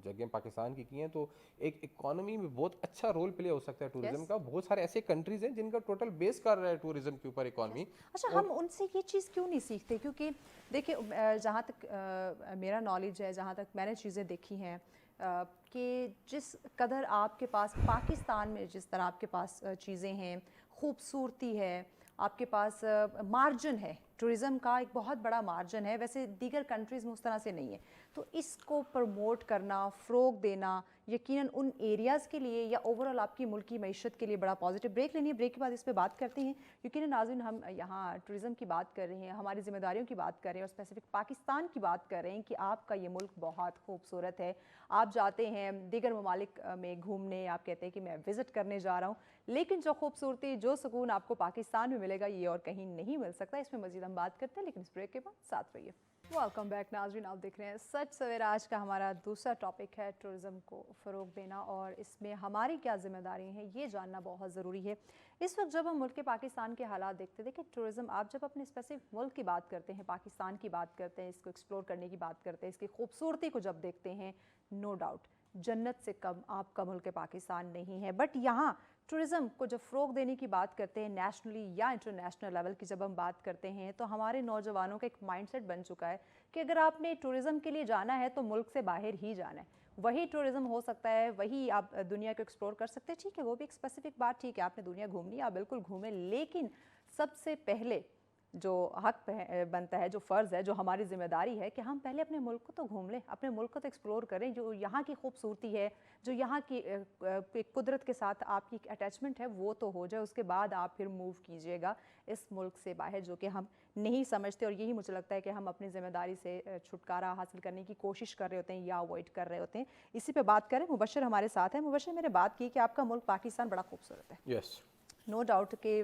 جگہیں پاکستان کی ہیں, تو ایک اکانومی میں بہت اچھا رول پلے ہو سکتا ہے ٹورزم کا. بہت سارے ایسے کنٹریز ہیں جن کا ٹوٹل بیس کر رہا ہے ٹورزم کے اوپر اکانومی. اچھا ہم ان سے یہ چیز کیوں نہیں سیکھتے؟ کیونکہ دیکھیں جہاں تک میرا نالج ہے, جہاں تک میں نے چیزیں دیکھی ہیں, کہ جس قدر آپ کے پاس پاکستان میں جس طرح آپ کے پاس چیزیں ہیں, خوبصورتی ہے, آپ کے پاس مارجن ہے, ٹورزم کا ایک بہت بڑا مارجن ہے, ویسے دیگر کنٹریز میں اس طرح سے نہیں ہے. تو اس کو پروموٹ کرنا, فروغ دینا یقیناً ان ایریاز کے لیے یا اوور آل آپ کی ملک کی معیشت کے لیے بڑا پازیٹیو. بریک لینی ہے, بریک کے بعد اس پہ بات کرتے ہیں. یقیناً ناظرین ہم یہاں ٹورزم کی بات کر رہے ہیں, ہماری ذمہ داریوں کی بات کر رہے ہیں, اور اسپیسیفک پاکستان کی بات کر رہے ہیں کہ آپ کا یہ ملک بہت خوبصورت ہے. آپ جاتے ہیں دیگر ممالک میں گھومنے, آپ کہتے ہیں کہ میں وزٹ کرنے جا رہا ہوں, لیکن جو خوبصورتی, جو سکون آپ کو پاکستان میں ملے گا یہ اور کہیں نہیں مل سکتا. اس میں مزید ہم بات کرتے ہیں, لیکن اس بریک کے بعد ساتھ رہیے. ویلکم بیک ناظرین, آپ دیکھ رہے ہیں سچ سویرا. آج کا ہمارا دوسرا ٹاپک ہے ٹورزم کو فروغ دینا, اور اس میں ہماری کیا ذمہ داری ہیں یہ جاننا بہت ضروری ہے. اس وقت جب ہم ملک پاکستان کے حالات دیکھتے ہیں, دیکھیں ٹورزم آپ جب اپنے اسپیسیفک ملک کی بات کرتے ہیں, پاکستان کی بات کرتے ہیں, اس کو ایکسپلور کرنے کی بات کرتے ہیں, اس کی خوبصورتی کو جب دیکھتے ہیں, نو ڈاؤٹ جنت سے کم آپ کا ملک پاکستان نہیں ہے. بٹ یہاں ٹورزم کو جب فروغ دینے کی بات کرتے ہیں, نیشنلی یا انٹرنیشنل لیول کی جب ہم بات کرتے ہیں, تو ہمارے نوجوانوں کا ایک مائنڈ سیٹ بن چکا ہے کہ اگر آپ نے ٹورزم کے لیے جانا ہے تو ملک سے باہر ہی جانا ہے. وہی ٹورزم ہو سکتا ہے, وہی آپ دنیا کو ایکسپلور کر سکتے ہیں. ٹھیک ہے, وہ بھی ایک اسپیسیفک بات, ٹھیک ہے آپ نے دنیا گھومنی ہے, آپ بالکل گھومیں, لیکن سب سے پہلے جو حق بنتا ہے, جو فرض ہے, جو ہماری ذمہ داری ہے کہ ہم پہلے اپنے ملک کو تو گھوم لیں, اپنے ملک کو تو ایکسپلور کریں. جو یہاں کی خوبصورتی ہے, جو یہاں کی قدرت کے ساتھ آپ کی اٹیچمنٹ ہے, وہ تو ہو جائے. اس کے بعد آپ پھر موو کیجئے گا اس ملک سے باہر, جو کہ ہم نہیں سمجھتے. اور یہی مجھے لگتا ہے کہ ہم اپنی ذمہ داری سے چھٹکارا حاصل کرنے کی کوشش کر رہے ہوتے ہیں یا اوائڈ کر رہے ہوتے ہیں. اسی پہ بات کریں. مبشر ہمارے ساتھ ہیں. مبشر, میں نے بات کی کہ آپ کا ملک پاکستان بڑا خوبصورت ہے. یس, نو ڈاؤٹ کہ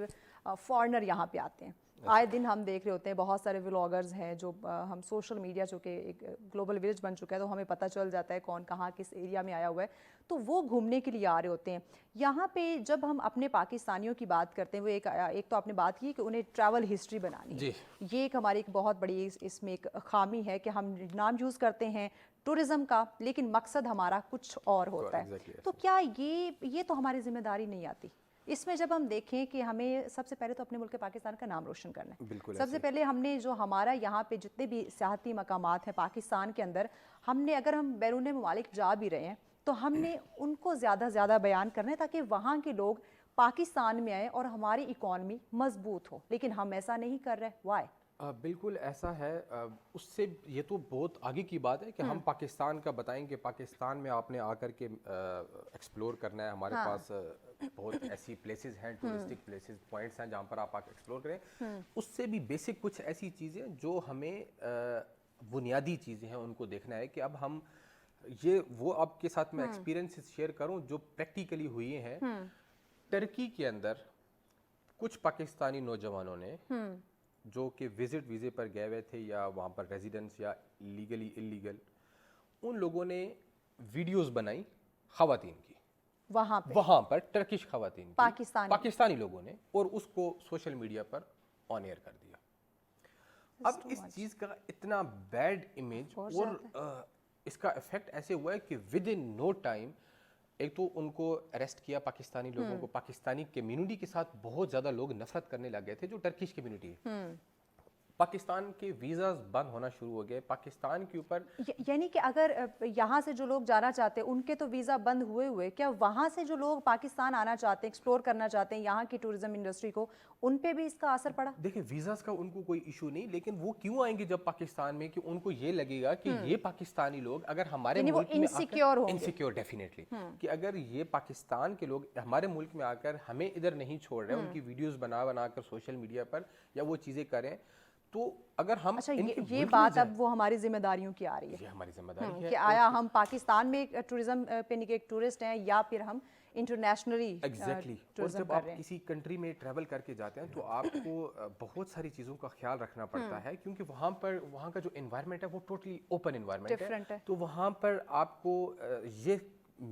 فارنر یہاں پہ آتے ہیں. آئے دن ہم دیکھ رہے ہوتے ہیں بہت سارے ولاگرز ہیں جو ہم سوشل میڈیا, جو کہ ایک گلوبل ولیج بن چکا ہے, تو ہمیں پتہ چل جاتا ہے کون کہاں کس ایریا میں آیا ہوا ہے. تو وہ گھومنے کے لیے آ رہے ہوتے ہیں. یہاں پہ جب ہم اپنے پاکستانیوں کی بات کرتے ہیں, وہ ایک تو آپ نے بات کی کہ انہیں ٹریول ہسٹری بنانی ہے. یہ ایک ہماری ایک بہت بڑی اس میں ایک خامی ہے کہ ہم نام یوز کرتے ہیں ٹورزم کا, لیکن مقصد ہمارا کچھ اور ہوتا ہے. تو کیا یہ تو ہماری ذمہ داری نہیں آتی اس میں؟ جب ہم دیکھیں کہ ہمیں سب سے پہلے تو اپنے ملک پاکستان کا نام روشن کرنا ہے. سب سے پہلے ہم نے جو ہمارا یہاں پہ جتنے بھی سیاحتی مقامات ہیں پاکستان کے اندر, ہم نے اگر ہم بیرون ممالک جا بھی رہے ہیں تو ہم نے ان کو زیادہ زیادہ بیان کرنا ہے تاکہ وہاں کے لوگ پاکستان میں آئیں اور ہماری اکانومی مضبوط ہو. لیکن ہم ایسا نہیں کر رہے. وائی؟ بالکل ایسا ہے. اس سے یہ تو بہت آگے کی بات ہے کہ ہم پاکستان کا بتائیں کہ پاکستان میں آپ نے آ کر کے ایکسپلور کرنا ہے. ہمارے پاس بہت ایسی پلیسز ہیں, ٹورسٹک پلیسز, پوائنٹس ہیں جہاں پر آپ ایکسپلور کریں. اس سے بھی بیسک کچھ ایسی چیزیں جو ہمیں بنیادی چیزیں ہیں ان کو دیکھنا ہے کہ اب ہم یہ وہ آپ کے ساتھ میں ایکسپیرینس شیئر کروں جو پریکٹیکلی ہوئی ہیں. ٹرکی کے اندر کچھ پاکستانی نوجوانوں نے جو کہ وزٹ ویزے پر گئے ہوئے تھے یا وہاں پر ریزیڈنس یا لیگلی انلیگل, ان لوگوں نے ویڈیوز بنائی خواتین کی وہاں پر ٹرکش خواتین کی, پاکستانی لوگوں نے, اور اس کو سوشل میڈیا پر آن ایئر کر دیا. اب اس چیز کا اتنا بیڈ امیج اور اس کا افیکٹ ایسے ہوا ہے کہ ود ان نو ٹائم ایک تو ان کو اریسٹ کیا پاکستانی لوگوں کو, پاکستانی کمیونٹی کے ساتھ بہت زیادہ لوگ نفرت کرنے لگ گئے تھے جو ٹرکش کمیونٹی ہے. پاکستان کے ویزاز بند ہونا شروع ہو گئے پاکستان کے اوپر. یعنی کہ اگر یہاں سے جو لوگ جانا چاہتے ہیں ان کے تو ویزا بند ہوئے, کیا وہاں سے جو لوگ پاکستان آنا چاہتے ہیں, ایکسپلور کرنا چاہتے ہیں یہاں کی ٹورزم انڈسٹری کو, ان پہ بھی اس کا اثر پڑا؟ دیکھیں ویزاز کا ان کو کوئی ایشو نہیں, لیکن وہ کیوں آئیں گے جب پاکستان میں کہ ان کو یہ لگے گا کہ یہ پاکستانی لوگ اگر ہمارے ملک میں انسیکیور ڈیفینیٹلی کہ اگر یہ پاکستان کے لوگ ہمارے ملک میں آ کر ہمیں ادھر نہیں چھوڑ رہے, ان کی ویڈیوز بنا بنا کر سوشل میڈیا پر یا وہ چیزیں کریں, تو اگر ہم یہ بات اب وہ ہماری ذمہ داریوں کی آ رہی ہے, یہ ہماری ذمہ داری ہے کہ آیا ہم پاکستان میں ٹورزم پہ ایک ٹورسٹ ہیں یا پھر ہم انٹرنیشنلی. ایگزیکٹلی. اور جب آپ کسی کنٹری میں ٹریول کر کے جاتے ہیں تو آپ کو بہت ساری چیزوں کا خیال رکھنا پڑتا ہے, کیونکہ وہاں کا جو انوائرمنٹ ہے وہ ٹوٹلی اوپن انوائرمنٹ ہے, تو وہاں پر آپ کو یہ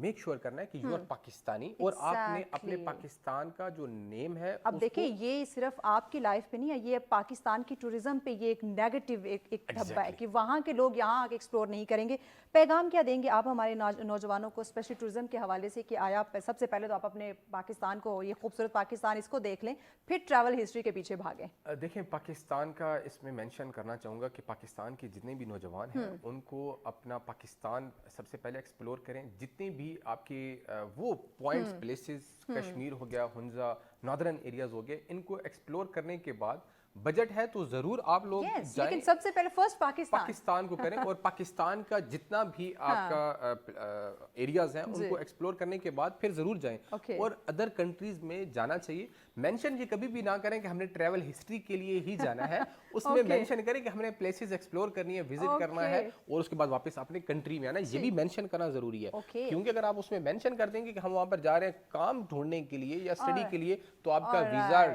میک شور کرنا ہے کہ یو آر پاکستانی اور آپ نے اپنے پاکستان کا جو نیم ہے. اب دیکھیں یہ صرف آپ کی لائف پہ نہیں ہے, یہ پاکستان کی ٹورزم پہ یہ ایک نیگیٹو ایک دھبا ہے کہ وہاں کے لوگ یہاں آکے ایکسپلور نہیں کریں گے. پیغام کیا دیں گے آپ ہمارے نوجوانوں کو اسپیشلی ٹورزم کے حوالے سے کہ آیا سب سے پہلے تو آپ اپنے پاکستان کو, یہ خوبصورت پاکستان, اس کو دیکھ لیں, پھر ٹریول ہسٹری کے پیچھے بھاگیں؟ دیکھیں پاکستان کا اس میں مینشن کرنا چاہوں گا کہ پاکستان کے جتنے بھی نوجوان ہیں ان کو اپنا پاکستان سب سے پہلے ایکسپلور کریں. جتنے بھی آپ کے وہ پوائنٹس پلیسز, کشمیر ہو گیا, ہنزا, ناردرن ایریاز ہو گئے, ان کو ایکسپلور کرنے کے بعد بجٹ ہے تو ضرور آپ لوگ جائیں, لیکن سب سے پہلے فرسٹ پاکستان کو کریں اور پاکستان کا جتنا بھی آپ کا ایریاز ہیں ان کو ایکسپلور کرنے کے بعد پھر ضرور جائیں. اور ادر کنٹریز میں جانا چاہیے. مینشن یہ کبھی بھی نہ کریں کہ ہم نے ٹریول ہسٹری کے لیے ہی جانا ہے, اس میں مینشن کریں کہ ہم نے پلیسز ایکسپلور کرنی ہے, وزٹ کرنا ہے اور اس کے بعد واپس اپنے کنٹری میں آنا ہے. یہ بھی مینشن کرنا ضروری ہے, کیونکہ اگر آپ اس میں مینشن کر دیں گے کہ ہم وہاں پر جا رہے ہیں کام ڈھونڈنے کے لیے یا اسٹڈی کے لیے, تو آپ کا ویزا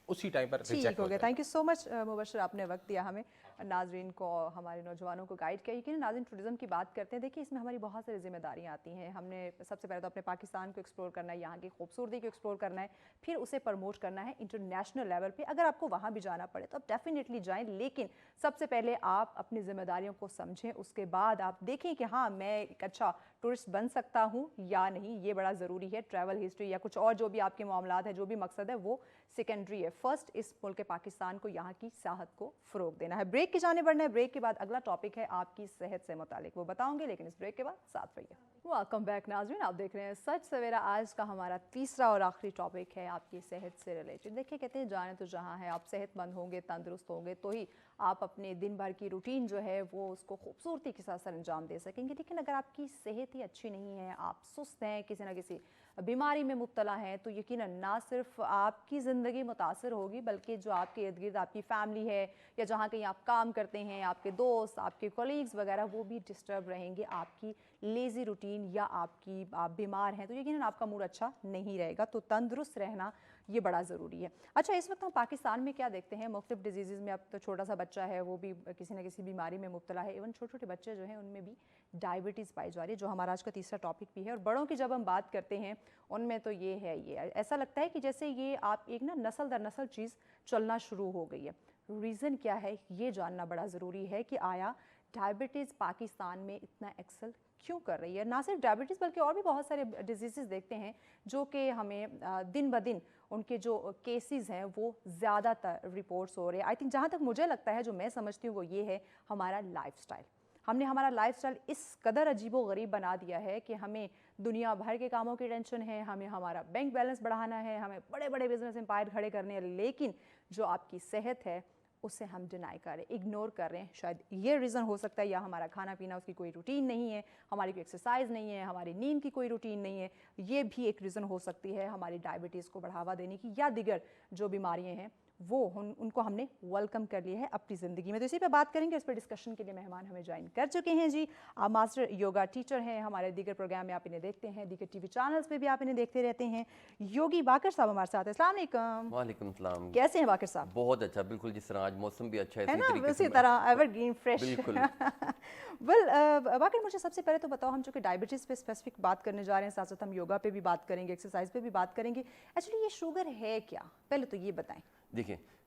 اسی ٹائم پر ریجیکٹ ہو گیا. تھینک یو سو مچ مبشر, آپ نے وقت دیا ہمیں, ناظرین کو, ہمارے نوجوانوں کو گائیڈ کیا. یقیناً ناظرین ٹورزم کی بات کرتے ہیں, دیکھیے اس میں ہماری بہت ساری ذمہ داریاں آتی ہیں. ہم نے سب سے پہلے تو اپنے پاکستان کو ایکسپلور کرنا ہے, یہاں کی خوبصورتی کو ایکسپلور کرنا ہے, پھر اسے پروموٹ کرنا ہے انٹرنیشنل لیول پہ. اگر آپ کو وہاں بھی جانا پڑے تو آپ ڈیفینیٹلی جائیں, لیکن سب سے پہلے آپ اپنی ذمہ داریوں کو سمجھیں, اس کے بعد آپ دیکھیں کہ ہاں میں ایک اچھا ٹورسٹ بن سکتا ہوں یا نہیں. یہ بڑا ضروری ہے. ٹریول ہسٹری یا کچھ اور جو بھی آپ کے معاملات ہیں, جو بھی مقصد ہے, وہ سیکنڈری ہے. فرسٹ اس ملک پاکستان کو, یہاں کی سیاحت کو فروغ دینا ہے. بریک کی جانب بڑھنا ہے. بریک کے بعد اگلا ٹاپک ہے آپ کی صحت سے متعلق, وہ بتاؤں گے, لیکن اس بریک کے بعد ساتھ رہیے. ویلکم بیک ناظرین, آپ دیکھ رہے ہیں سچ سویرا. آج کا ہمارا تیسرا اور آخری ٹاپک ہے آپ کی صحت سے ریلیٹڈ. دیکھیں کہتے ہیں جانے تو جہاں ہے, آپ صحت مند ہوں گے, تندرست ہوں گے, تو ہی آپ اپنے دن بھر کی روٹین جو ہے وہ اس کو خوبصورتی کے ساتھ سر انجام دے سکیں گے. لیکن اگر آپ کی صحت ہی اچھی نہیں ہے, آپ سست ہیں, کسی نہ کسی بیماری میں مبتلا ہیں, تو یقیناً نہ صرف آپ کی زندگی متاثر ہوگی بلکہ جو آپ کے ارد گرد آپ کی فیملی ہے یا جہاں کہیں آپ کام کرتے ہیں, آپ کے دوست, آپ کے کولیگز وغیرہ, وہ بھی ڈسٹرب رہیں گے. آپ کی لیزی روٹین یا آپ بیمار ہیں تو یقیناً آپ کا موڈ اچھا نہیں رہے گا. تو تندرست رہنا یہ بڑا ضروری ہے. اچھا, اس وقت ہم پاکستان میں کیا دیکھتے ہیں, مختلف ڈیزیزز میں. اب تو چھوٹا سا بچہ ہے وہ بھی کسی نہ کسی بیماری میں مبتلا ہے. ایون چھوٹے چھوٹے بچے جو ہیں ان میں بھی ڈائبٹیز پائی جا رہی ہے, جو ہمارا آج کا تیسرا ٹاپک بھی ہے. اور بڑوں کی جب ہم بات کرتے ہیں ان میں تو یہ ہے, یہ ایسا لگتا ہے کہ جیسے یہ آپ ایک نسل در نسل چیز چلنا شروع ہو گئی ہے. ریزن کیا ہے, یہ جاننا بڑا ضروری ہے کہ آیا ڈائبٹیز پاکستان میں اتنا ایکسل کیوں کر رہی ہے. نہ صرف ڈائبٹیز بلکہ اور بھی بہت سارے ڈیزیزز دیکھتے ہیں جو کہ ہمیں دن بدن ان کے جو کیسز ہیں وہ زیادہ تر رپورٹس ہو رہے ہیں. آئی تھنک جہاں تک مجھے لگتا ہے, جو میں سمجھتی ہوں, وہ یہ ہے ہمارا لائف سٹائل. ہم نے ہمارا لائف سٹائل اس قدر عجیب و غریب بنا دیا ہے کہ ہمیں دنیا بھر کے کاموں کی ٹینشن ہے, ہمیں ہمارا بینک بیلنس بڑھانا ہے, ہمیں بڑے بڑے بزنس امپائر کھڑے کرنے ہیں, لیکن جو آپ کی صحت ہے اسے ہم ڈینائی کر رہے ہیں, اگنور کر رہے ہیں. شاید یہ ریزن ہو سکتا ہے, یا ہمارا کھانا پینا اس کی کوئی روٹین نہیں ہے, ہماری کوئی ایکسرسائز نہیں ہے, ہماری نیند کی کوئی روٹین نہیں ہے. یہ بھی ایک ریزن ہو سکتی ہے ہماری ڈائبٹیز کو بڑھاوا دینے کی, یا دیگر جو بیماریاں ہیں وہ ان کو ہم نے ویلکم کر لیا ہے اپنی زندگی میں. تو اسی پہ بات کریں گے. اس پہ ڈسکشن کے لیے مہمان ہمیں جوائن کر چکے ہیں جی. آپ ماسٹر یوگا ٹیچر ہیں, ہمارے دیگر پروگرام میں آپ انہیں دیکھتے ہیں, دیگر ٹی وی چینلز پہ بھی آپ انہیں دیکھتے رہتے ہیں. یوگی باقر صاحب ہمارے ساتھ ہیں. السلام علیکم. وعلیکم السلام. کیسے ہیں باقر صاحب؟ بہت اچھا, بالکل جس طرح آج موسم بھی اچھا ہے نا, اسی طرح ایور گرین فریش. بالکل. ویل باقر, مجھے سب سے پہلے تو بتاؤ, ہم چونکہ ڈائبٹیز پہ اسپیسیفک بات کرنے جا رہے ہیں, ساتھ ساتھ ہم یوگا پہ بھی بات کریں گے, ایکسرسائز پہ بھی بات کریں گے. ایکچولی یہ شوگر ہے کیا, پہلے تو یہ بتائیں. دیکھیں,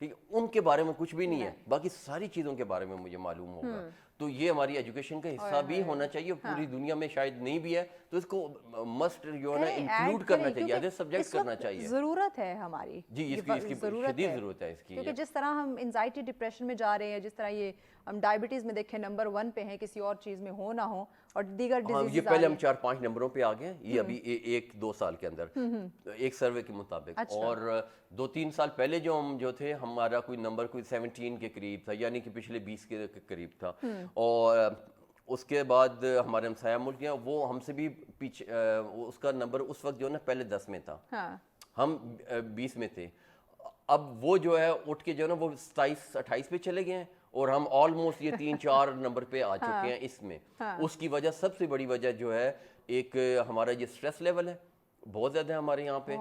ٹھیک ہے، ان کے بارے میں کچھ بھی نہیں ہے، باقی ساری چیزوں کے بارے میں مجھے معلوم ہوگا. تو یہ ہماری ایجوکیشن کا حصہ بھی ہونا چاہیے، پوری دنیا میں شاید نہیں بھی ہے تو اس کو مسٹ جو ہے نا انکلوڈ کرنا چاہیے، ایز اے سبجیکٹ کرنا چاہیے. ضرورت ہے ہماری جی اس کی شدید ضرورت ہے اس کی. کیونکہ جس طرح ہم انزائٹی ڈپریشن میں جا رہے ہیں، جس طرح یہ ہم ڈائبٹیز میں دیکھیں نمبر 1 پہ ہیں، کسی اور چیز میں ہو نہ ہو، اور دیگر ڈیزیز یہ پہلے ہم 4-5 نمبروں پہ آ گئے، یہ ابھی 1-2 سال کے اندر ایک سروے کے مطابق. اور 2-3 سال پہلے جو ہم جو تھے ہمارا کوئی نمبر کوئی 17 کے قریب تھا، یعنی کہ پچھلے 20 کے قریب تھا. اور اس کے بعد ہمارے ہمسایہ ملک ہیں وہ ہم سے بھی پیچھے، اس کا نمبر اس وقت جو ہے نا پہلے 10 میں تھا، ہم 20 میں تھے. اب وہ جو ہے اٹھ کے جو ہے نا وہ 27-28 پہ چلے گئے ہیں، اور ہم آلموسٹ یہ 3-4 نمبر پہ آ چکے ہیں اس میں. اس کی وجہ سب سے بڑی وجہ جو ہے ایک ہمارا یہ سٹریس لیول ہے بہت زیادہ ہے ہمارے یہاں پہ.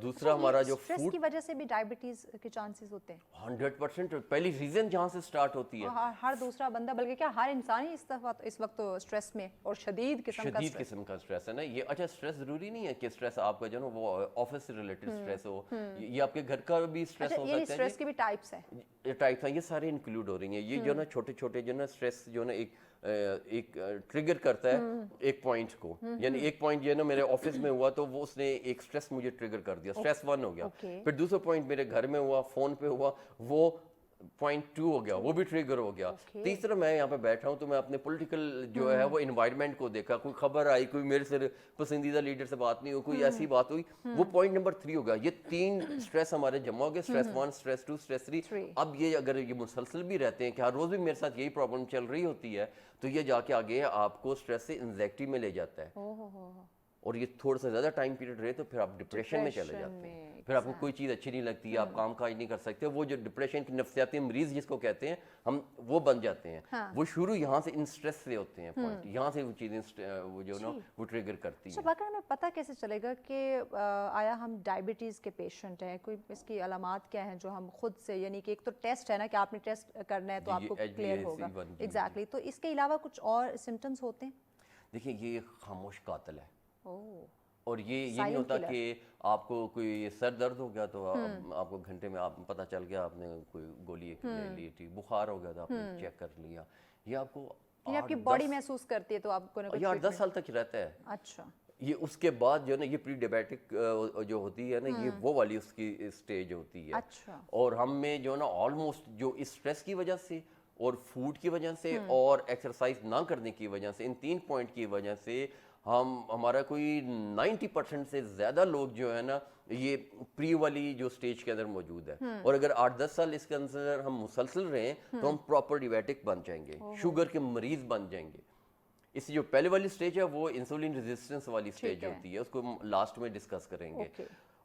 دوسرا ہمارا جو اسٹریس کی وجہ سے بھی ڈائبٹیز کے چانسز ہوتے ہیں 100%. پہلی ریزن جہاں سے سٹارٹ ہوتی ہے، ہر دوسرا بندہ، بلکہ کیا ہر انسان ہی اس وقت تو اسٹریس میں، اور شدید قسم کا سٹریس ہے نا یہ. اچھا اسٹریس ضروری نہیں ہے کہ اسٹریس آپ کا جو ہے نا وہ آفس سے ریلیٹڈ اسٹریس ہو، یہ آپ کے گھر کا بھی اسٹریس ہو سکتا ہے. اسٹریس کی بھی ٹائپس ہیں، یہ سارے انکلوڈ ہو رہی ہیں. یہ جو نا چھوٹے چھوٹے جو نا اسٹریس جو نا ایک ٹریگر کرتا ہے ایک پوائنٹ کو، یعنی ایک پوائنٹ جو ہے نا میرے آفس میں ہوا تو وہ اس نے ایک اسٹریس مجھے ٹریگر کر دیا، اسٹریس 1 ہو گیا. پھر دوسرا پوائنٹ میرے گھر میں ہوا، فون پہ ہوا، وہ پوائنٹ 2 ہو گیا، وہ بھی ٹریگر ہو گیا. تیسرا میں یہاں پہ بیٹھا ہوں تو میں اپنے پولیٹیکل جو ہے وہ انوائرمنٹ کو دیکھا، کوئی خبر آئی، کوئی میرے سے پسندیدہ لیڈر سے بات نہیں ہوئی، کوئی ایسی بات ہوئی، وہ پوائنٹ نمبر 3 ہو گیا. یہ 3 اسٹریس ہمارے جمع ہو گئے، اسٹریس 1، اسٹریس 2، اسٹریس 3. اب یہ اگر یہ مسلسل بھی رہتے ہیں کہ ہر روز بھی میرے ساتھ یہی پرابلم چل رہی ہوتی ہے تو یہ جا کے آگے آپ کو اسٹریس سے انزائٹی میں لے جاتا ہے. اور یہ تھوڑا سا زیادہ ٹائم پیریڈ رہے تو پھر آپ ڈپریشن میں چلے جاتے ہیں، پھر آپ کو کوئی چیز اچھی نہیں لگتی، آپ کام کاج نہیں کر سکتے. وہ جو ڈپریشن کی نفسیاتی مریض جس کو کہتے ہیں ہم، وہ بن جاتے ہیں. وہ شروع یہاں سے ان اسٹریس سے ہوتے ہیں، پوائنٹ یہاں سے وہ چیزیں وہ جو نا وہ ٹریگر کرتی ہیں. باقی ہمیں پتہ کیسے چلے گا کہ آیا ہم ڈائبٹیز کے پیشنٹ ہیں؟ کوئی اس کی علامات کیا ہیں جو ہم خود سے، یعنی کہ ایک تو ٹیسٹ ہے نا کہ آپ نے ٹیسٹ کرنا ہے تو آپ کو کلیئر ہوگا. ایگزیکٹلی. تو اس کے علاوہ کچھ اور سمٹمز ہوتے ہیں؟ دیکھیں یہ خاموش قاتل ہے. اور یہ نہیں ہوتا کہ آپ کو کوئی سر درد ہو گیا تو آپ کو گھنٹے میں آپ پتہ چل گیا آپ نے کوئی گولی لے لی تھی، بخار ہو گیا تو آپ نے چیک کر لیا. یہ آپ کو آپ کی باڈی محسوس کرتی ہے تو آپ کو 8-10 سال تک رہتا ہے. اچھا. یہ اس کے بعد جو ہے نا یہ پری ڈیبیٹک جو ہوتی ہے نا یہ وہ والی اس کی اسٹیج ہوتی ہے. اچھا. اور ہم میں جو ہے نا آلموسٹ جو اس اسٹریس کی وجہ سے اور فوڈ کی وجہ سے اور ایکسرسائز نہ کرنے کی وجہ سے، ان 3 پوائنٹ کی وجہ سے ہمارا کوئی 90% سے زیادہ لوگ جو ہے نا یہ پری والی جو سٹیج کے اندر موجود ہے. اور اگر 8-10 سال اس کے اندر ہم مسلسل رہیں تو ہم پراپر ڈیبیٹک بن جائیں گے، شوگر کے مریض بن جائیں گے. اس جو پہلے والی سٹیج ہے وہ انسولین ریزسٹنس والی سٹیج ہوتی ہے، اس کو ہم لاسٹ میں ڈسکس کریں گے.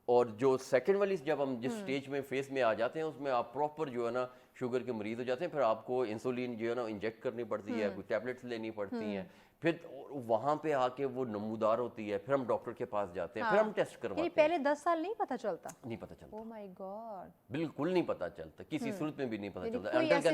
اور جو سیکنڈ والی جب ہم جس سٹیج میں فیس میں آ جاتے ہیں اس میں آپ پراپر جو ہے نا شوگر کے مریض ہو جاتے ہیں. پھر آپ کو انسولین جو ہے نا انجیکٹ کرنی پڑتی ہے، کوئی ٹیبلٹس لینی پڑتی ہیں. پھر وہاں پہ آ کے وہ نمودار ہوتی ہے، پھر ہم ڈاکٹر کے پاس جاتے ہیں، پھر ہم ٹیسٹ کرواتے ہیں. پہلے 10 سال نہیں پتہ چلتا؟ نہیں پتہ چلتا. اوہ مائی گاڈ. بالکل نہیں پتہ چلتا، کسی صورت میں بھی نہیں پتہ چلتا.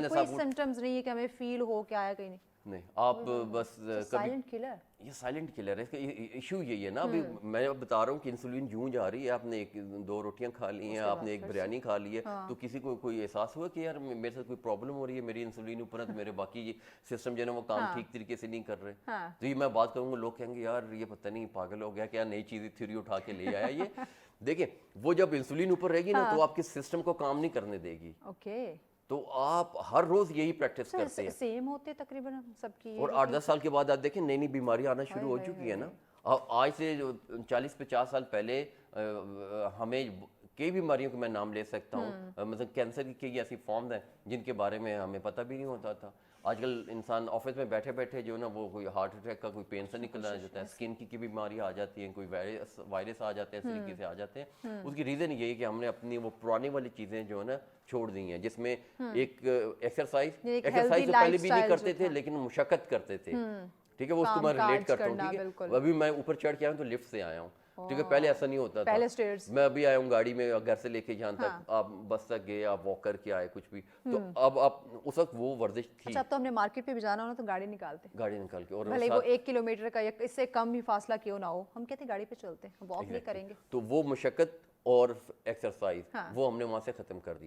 کوئی سمپٹمز نہیں ہے کہ ہمیں فیل ہو کے آیا کہیں نہیں. آپ بس سائلنٹ کلر. یہ سائلنٹ کلر ہے. اس کا ایشو یہی ہے نا، ابھی میں بتا رہا ہوں کہ انسولین جوں جا رہی ہے، آپ نے 2 روٹیاں کھا لی ہیں، آپ نے 1 بریانی کھا لی ہے، تو کسی کو کوئی احساس ہوا کہ یار میرے ساتھ کوئی پرابلم ہو رہی ہے، میری انسولین اوپر ہے تو میرے باقی سسٹم جو ہے نا وہ کام ٹھیک طریقے سے نہیں کر رہے. تو یہ میں بات کروں گا، لوگ کہیں گے یار یہ پتہ نہیں پاگل ہو گیا کیا، نئی چیز تھیوری اٹھا کے لے آیا یہ. دیکھیں وہ جب انسولین اوپر رہے گی نا تو آپ کے سسٹم کو کام نہیں کرنے دے گی. اوکے. تو آپ ہر روز یہی پریکٹس کرتے ہیں. سیم ہوتے تقریباً سب کی. اور 8-10 سال کے بعد آپ دیکھیں نئی نئی بیماریاں آنا شروع ہو چکی ہے نا. آج سے 40-50 سال پہلے ہمیں کئی بیماریوں کے میں نام لے سکتا ہوں، مثلا کینسر کی کئی ایسی فارمز ہیں جن کے بارے میں ہمیں پتہ بھی نہیں ہوتا تھا. آج کل انسان آفس میں بیٹھے بیٹھے جو نا وہ کوئی ہارٹ اٹیک کا کوئی پین سے نکل آ جاتا ہے، اسکن کی بیماری آ جاتی ہیں، کوئی وائرس آ جاتے ہیں، اس طریقے سے آ جاتے ہیں. اس کی ریزن یہی کہ ہم نے اپنی وہ پرانی والی چیزیں جو ہے نا چھوڑ دی ہیں، جس میں ایک ایکسرسائز تو پہلے بھی نہیں کرتے تھے لیکن مشقت کرتے تھے. ٹھیک ہے، وہ اس کو میں ریلیٹ کرتا ہوں. ٹھیک ہے، ابھی میں اوپر چڑھ کے آیا ہوں تو لفٹ سے آیا ہوں. ٹھیک ہے، پہلے ایسا نہیں ہوتا تھا. میں ابھی آیا ہوں گاڑی میں، گھر سے لے کے جہاں تک آپ بس تک گئے، آپ واک کر کے آئے کچھ بھی، تو اب آپ اس وقت وہ ورزش تھی. اچھا، اب تو ہم نے مارکیٹ پہ بھی جانا ہونا تو گاڑی نکالتے، گاڑی نکال کے، اور بھلے وہ 1 کلومیٹر کا یا اس سے کم ہی فاصلہ کیوں نہ ہو، ہم کہتے ہیں گاڑی پہ چلتے ہیں، واک نہیں کریں گے. تو وہ مشقت اور ایکسرسائز وہ ہم نے وہاں سے ختم کر دی.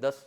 10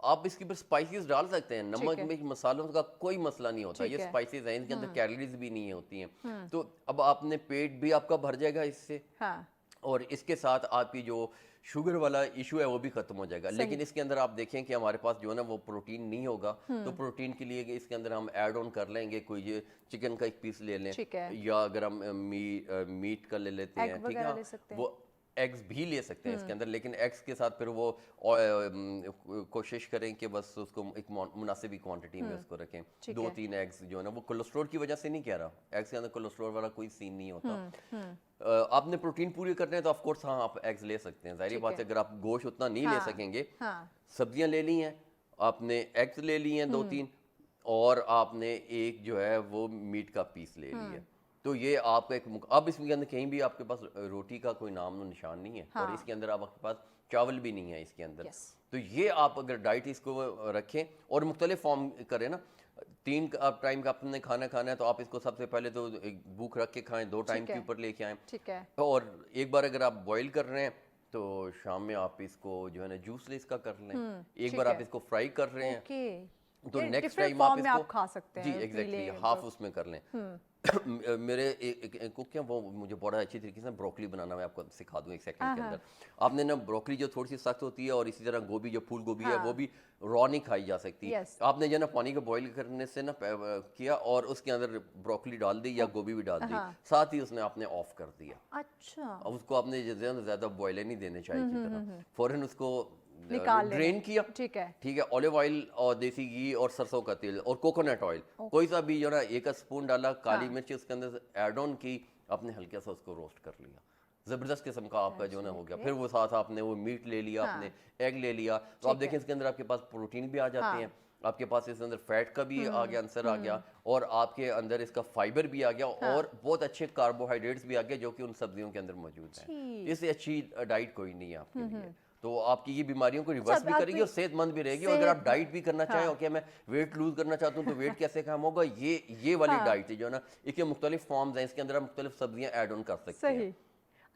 آپ اس کے اوپر اسپائسیز ڈال سکتے ہیں, نمک میں مسالوں کا کوئی مسئلہ نہیں ہوتا, یہ اسپائسیز ہیں, ان کے اندر کیلوریز بھی نہیں ہوتی ہیں, تو اب آپ نے پیٹ بھی آپ کا بھر جائے گا اس سے, اور اس کے ساتھ آپ کی جو شوگر والا ایشو ہے وہ بھی ختم ہو جائے گا. لیکن اس کے اندر آپ دیکھیں کہ ہمارے پاس جو ہے نا وہ پروٹین نہیں ہوگا, تو پروٹین کے لیے اس کے اندر ہم ایڈ آن کر لیں گے, کوئی یہ چکن کا ایک پیس لے لیں, یا اگر ہم میٹ کا لے لیتے ہیں, ٹھیک ہے, وہ ایگز بھی لے سکتے ہیں اس کے اندر, لیکن ایگز کے ساتھ پھر وہ کوشش کریں کہ بس اس کو ایک مناسب کوانٹٹی میں اس کو رکھیں, 2-3 ایگز جو ہے نا, وہ کولیسٹرول کی وجہ سے نہیں کہہ رہا, ایگز کے اندر کولیسٹرول والا کوئی سین نہیں ہوتا. آپ نے پروٹین پوری کرنے ہیں تو آف کورس ہاں آپ ایگز لے سکتے ہیں, ظاہری بات ہے, اگر آپ گوشت اتنا نہیں لے سکیں گے, سبزیاں لے لی ہیں آپ نے, ایگز لے لی ہیں 2-3, اور آپ نے ایک جو ہے وہ میٹ کا پیس لے لی ہے, تو یہ آپ کا ایک اب اس کے اندر کہیں بھی آپ کے پاس روٹی کا کوئی نام و نشان نہیں ہے, اور اس کے اندر آپ کے پاس چاول بھی نہیں ہے اس کے اندر, تو یہ آپ اگر ڈائٹ اس کو رکھیں اور مختلف فارم کریں نا, 3 ٹائم کا آپ نے کھانا کھانا ہے تو آپ اس کو سب سے پہلے تو بھوک رکھ کے کھائیں, 2 ٹائم کے اوپر لے کے آئیں, اور ایک بار اگر آپ بوائل کر رہے ہیں تو شام میں آپ اس کو جو ہے نا جوس لے اس کا کر لیں, ایک بار آپ اس کو فرائی کر رہے ہیں تو نیکسٹ ٹائم آپ اس کو کھا سکتے ہیں, جی ایگزیکٹلی ہاف اس میں کر لیں. میرے کوک ہیں وہ مجھے بڑا اچھی طریقے سے بروکلی بنانا میں آپ کو سکھا دوں 1 سیکنڈ کے اندر. آپ نے نا بروکلی جو تھوڑی سی سخت ہوتی ہے, اور اسی طرح گوبھی جو پھول گوبھی ہے وہ بھی را نہیں کھائی جا سکتی, آپ نے جو نا پانی کو بوائل کرنے سے نا کیا, اور اس کے اندر بروکلی ڈال دی یا گوبھی بھی ڈال دی, ساتھ ہی اس نے آپ نے آف کر دیا. اچھا, اب اس کو آپ نے زیادہ بوائل نہیں دینے چاہیے کی طرح, فوراً اس کو ڈرین کیا, ٹھیک ہے, اولیو آئل اور دیسی گھی اور سرسوں کا تیل اور کوکونٹ آئل کوئی سا بھی جو نا 1 اسپون ڈالا, کالی مرچ اس کے اندر ایڈ آن کی, آپ نے ہلکا سا اس کو روسٹ کر لیا, زبردست قسم کا آپ کا جو نا ہو گیا. پھر وہ ساتھ آپ نے وہ میٹ لے لیا, آپ نے ایگ لے لیا, تو آپ دیکھیں اس کے اندر آپ کے پاس پروٹین بھی آ جاتے ہیں, آپ کے پاس اس اندر فیٹ کا بھی آ گیا, عنصر آ گیا, اور آپ کے اندر اس کا فائبر بھی آ گیا, اور بہت اچھے کاربوہائیڈریٹس بھی آ گئے جو کہ ان سبزیوں کے اندر موجود ہیں. اس سے اچھی ڈائٹ کوئی نہیں ہے آپ کے لیے, تو آپ کی یہ بیماریوں کو ریورس بھی کرے گی اور صحت مند بھی رہے گی. اور اگر آپ ڈائٹ بھی کرنا چاہیں, اوکے میں ویٹ لوز کرنا چاہتا ہوں تو ویٹ کیسے کم ہوگا, یہ والی ڈائٹ ہے جو نا, اس کے مختلف فارمز ہیں, اس کے اندر آپ مختلف سبزیاں ایڈ آن کر سکتے ہیں.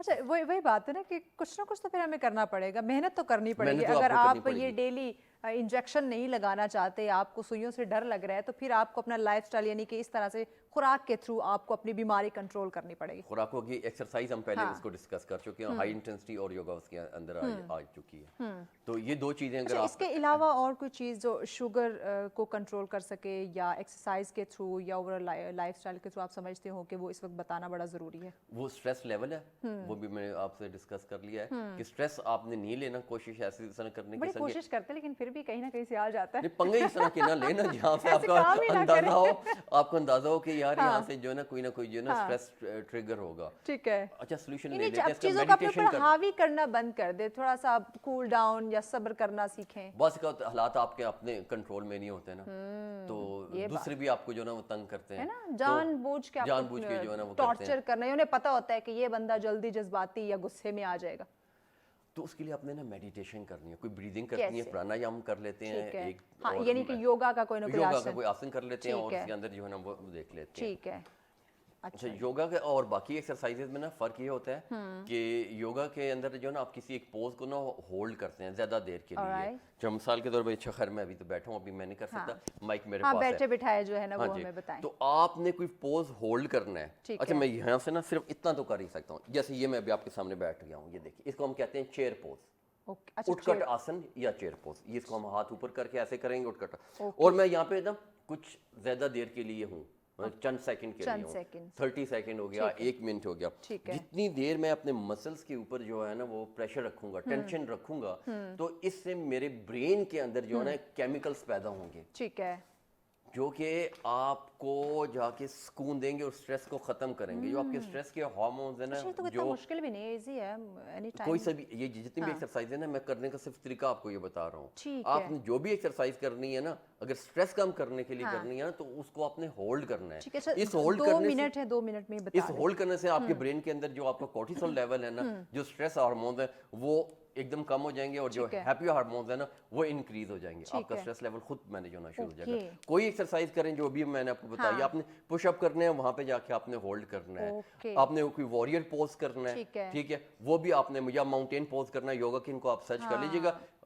اچھا, وہی بات ہے نا کہ کچھ نہ کچھ تو پھر ہمیں کرنا پڑے گا, محنت تو کرنی پڑے گی. اگر آپ یہ ڈیلی انجیکشن نہیں لگانا چاہتے, آپ کو سوئیوں سے ڈر لگ رہا ہے, تو پھر آپ کو اپنا لائف سٹائل یعنی کہ اس طرح سے خوراک کے تھرو آپ کو اپنی بیماری کنٹرول کرنی پڑے گی. خوراکوں کی ایکسرسائز ہم پہلے اس کو ڈسکس کر چکے ہیں, ہائی انٹینسٹی اور یوگا اس کے اندر آ چکی ہے, تو یہ 2 چیزیں اگر آپ. اس کے علاوہ اور کوئی چیز جو شوگر کو کنٹرول کر سکے, یا ایکسرسائز کے تھرو یا اوور لائف سٹائل کے تھرو آپ سمجھتے ہو کہ وہ اس وقت بتانا بڑا ضروری ہے؟ وہ سٹریس لیول ہے, وہ بھی میں نے آپ سے ڈسکس کر لیا ہے کہ سٹریس آپ نے نہیں لینا, کوشش ایسی طرح کرنے کی, بڑی کوشش کرتے لیکن پھر بھی کہیں نہ کہیں سے آ جاتا ہے. پنگے اس طرح کے نہ لینا جہاں سے آپ کا اندازہ ہو, آپ کو اندازہ ہو کہ یار یہاں سے جو ہے نا کوئی نہ کوئی جو ہے نا سٹریس ٹریگر ہوگا. ٹھیک ہے, اچھا سولوشن لے لیتے ہیں, چیزوں کا اپنے اوپر حاوی کرنا بند کر دے, تھوڑا سا کول ڈاؤن یا صبر کرنا سیکھیں. بس کا حالات آپ کے اپنے کنٹرول میں نہیں ہوتے نا, تو دوسرے بھی آپ کو جو ہے نا وہ تنگ کرتے ہیں, جان بوجھ کے جو ہے نا وہ ٹارچر کرنا, انہیں پتا ہوتا ہے کہ یہ بندہ جلدی جذباتی یا غصے میں آ جائے گا. تو اس کے لیے آپ نے نا میڈیٹیشن کرنی ہے, کوئی بریدنگ کرنی ہے, پرانایام کر لیتے ہیں, یعنی کہ یوگا کا کوئی آسن کر لیتے ہیں, اور اس کے اندر جو ہے نا وہ دیکھ لیتے ہیں. ٹھیک ہے. اچھا, یوگا کے اور باقی ایکسرسائزز میں نا فرق یہ ہوتا ہے کہ یوگا کے اندر جو ہے نا آپ کسی ایک پوز کو نا ہولڈ کرتے ہیں زیادہ دیر کے لیے. جو مثال کے طور پر, اچھا خیر میں ابھی تو بیٹھا ہوں, ابھی میں نہیں کر سکتا, مائک میرے پاس ہے, بیٹھے بٹھائے جو ہے نا وہ ہمیں بتائیں. تو آپ نے کوئی پوز ہولڈ کرنا ہے. اچھا, میں یہاں سے نا صرف اتنا تو کر ہی سکتا ہوں, جیسے یہ میں ابھی آپ کے سامنے بیٹھ گیا ہوں, یہ دیکھیں, اس کو ہم کہتے ہیں چیئر پوز, اٹھ کٹ آسن یا چیئر پوز. یہ اس کو ہم ہاتھ اوپر کر کے ایسے کریں گے, اٹھ کٹ, اور میں یہاں پہ نا کچھ زیادہ دیر کے لیے ہوں, چند سیکنڈ کے لیے ہوں, 30 سیکنڈ ہو گیا, 1 منٹ ہو گیا, جتنی دیر میں اپنے مسلز کے اوپر جو ہے نا وہ پریشر رکھوں گا, ٹینشن رکھوں گا, تو اس سے میرے برین کے اندر جو ہے نا کیمیکلز پیدا ہوں گے. ٹھیک ہے, جو کہ آپ کو جا کے سکون دیں گے اور سٹریس کو ختم کریں گے. جو آپ کے سٹریس کے ہارمونز ہیں نا, جو مشکل بھی نہیں, ایزی ہے, اینی ٹائم کوئی سا بھی, یہ جتنی بھی ایکسرسائز ہے نا, میں کرنے کا صرف طریقہ آپ کو یہ بتا رہا ہوں. آپ نے جو بھی ایکسرسائز کرنی ہے نا, اگر سٹریس کم کرنے کے لیے کرنی ہے نا, تو اس کو آپ نے ہولڈ کرنا ہے. اس ہولڈ کرنے سے آپ کے برین کے اندر جو آپ کا کورٹیسول لیول ہے نا, جو سٹریس ہارمونز ہیں وہ ایک دم کم ہو جائیں گے, اور جو ہیپی ہارمونز ہیں نا وہ انکریز ہو جائیں گے. آپ کا سٹریس لیول خود مینیج ہونا شروع ہو جائے گا. کوئی ایکسرسائز کریں جو بھی میں نے آپ کو بتایا, آپ نے پش اپ کرنے ہیں, وہاں پہ جا کے آپ نے ہولڈ کرنا ہے. آپ نے کوئی وارئر پوز کرنا ہے, ٹھیک ہے, وہ بھی آپ نے, یا ماؤنٹین پوز کرنا ہے, یوگا کی ان کو آپ سرچ کر لیجیے گا,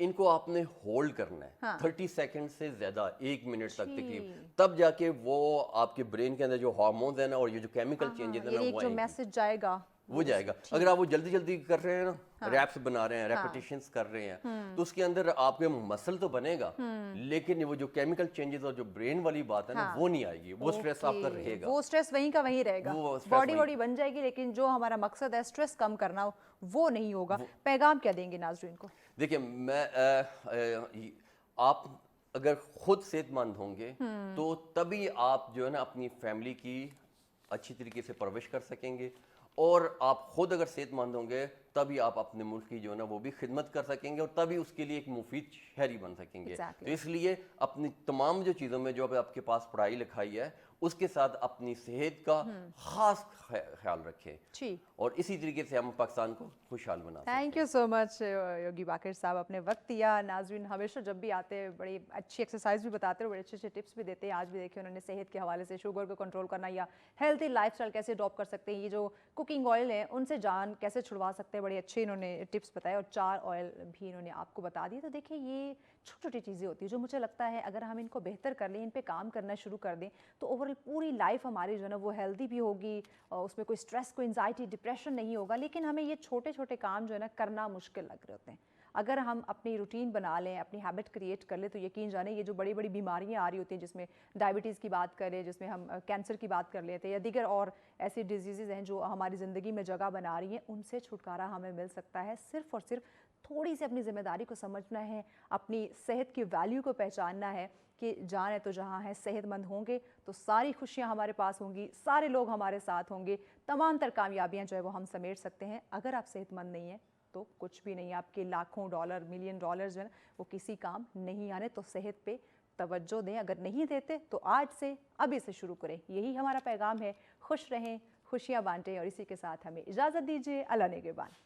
ان کو آپ نے ہولڈ کرنا ہے 30 سیکنڈ سے زیادہ، 1 منٹ تک تقریباً، تب جا کے وہ آپ کے برین کے اندر جو ہارمونز ہیں نا اور یہ جو کیمیکل چینجز ہیں نا ایک وہ جو آئیں گے، میسج جائے گا وہ جائے گا. اگر آپ وہ جلدی جلدی کر رہے ہیں نا، ریپس بنا رہے ہیں، ریپیٹیشنز کر رہے ہیں، تو اس کے اندر آپ کے مسل تو بنے گا، لیکن وہ جو کیمیکل چینجز اور جو برین والی بات ہے نا وہ نہیں آئے گی. وہ اسٹریس آپ کا رہے گا، وہ اسٹریس وہیں کا وہیں رہے گا، باڈی باڈی بن جائے گی، لیکن جو ہمارا مقصد ہے اسٹریس کم کرنا وہ نہیں ہوگا. پیغام کیا دیں گے ناظرین کو؟ دیکھیں میں آپ اگر خود صحت مند ہوں گے تو تبھی آپ جو ہے نا اپنی فیملی کی اچھی طریقے سے پرورش کر سکیں گے، اور آپ خود اگر صحت مند ہوں گے تبھی آپ اپنے ملک کی جو ہے نا وہ بھی خدمت کر سکیں گے، اور تبھی اس کے لیے ایک مفید شہری بن سکیں گے. تو اس لیے اپنی تمام جو چیزوں میں جو آپ کے پاس پڑھائی لکھائی ہے اس کے ساتھ اپنی صحت کا خاص خیال رکھیں، اور اسی طریقے سے ہم پاکستان کو خوشحال بنا سکیں. تھینک یو سو مچ یوگی باقر صاحب، اپنے وقت دیا. ناظرین ہمیشہ جب بھی آتے ہیں بڑی اچھی ایکسرسائز بھی بتاتے ہیں، بڑے اچھے اچھے ٹپس بھی دیتے ہیں. آج بھی دیکھیں انہوں نے صحت کے حوالے سے شوگر کو کنٹرول کرنا یا ہیلتھی لائف اسٹائل کیسے اڈاپٹ کر سکتے ہیں، یہ جو کوکنگ آئل ہیں ان سے جان کیسے چھڑوا سکتے ہیں، بڑے اچھے انہوں نے ٹپس بتائے، اور 4 آئل بھی انہوں نے آپ کو بتا دی. تو دیکھیں یہ چھوٹی چھوٹی چیزیں ہوتی ہیں جو مجھے لگتا ہے اگر ہم ان کو بہتر کر لیں، ان پہ کام کرنا شروع کر دیں، تو اوور آل پوری لائف ہماری جو ہے نا وہ ہیلدی بھی ہوگی، اور اس میں کوئی اسٹریس، کوئی انزائٹی، ڈپریشن نہیں ہوگا. لیکن ہمیں یہ چھوٹے چھوٹے کام جو ہے نا کرنا مشکل لگ رہے ہوتے ہیں. اگر ہم اپنی روٹین بنا لیں، اپنی ہیبٹ کریٹ کر لیں، تو یقین جانیں یہ جو بڑی بڑی بیماریاں آ رہی ہوتی ہیں، جس میں ڈائبٹیز کی بات کریں، جس میں ہم کینسر کی بات کر لیتے ہیں، یا دیگر اور ایسی ڈیزیزز ہیں جو ہماری زندگی میں جگہ بنا رہی ہیں، ان سے چھٹکارا ہمیں مل سکتا ہے. صرف اور صرف تھوڑی سی اپنی ذمہ داری کو سمجھنا ہے، اپنی صحت کی ویلیو کو پہچاننا ہے کہ جان ہے تو جہاں ہے. صحت مند ہوں گے تو ساری خوشیاں ہمارے پاس ہوں گی، سارے لوگ ہمارے ساتھ ہوں گے، تمام تر کامیابیاں جو ہے وہ ہم سمیٹ سکتے ہیں. اگر آپ صحت مند نہیں ہیں تو کچھ بھی نہیں، آپ کے لاکھوں ڈالر، ملین ڈالر جو ہے وہ کسی کام نہیں آنے. تو صحت پہ توجہ دیں، اگر نہیں دیتے تو آج سے، ابھی سے شروع کریں. یہی ہمارا پیغام ہے. خوش رہیں، خوشیاں بانٹیں، اور اسی کے ساتھ ہمیں اجازت دیجیے. اللہ نگہبان.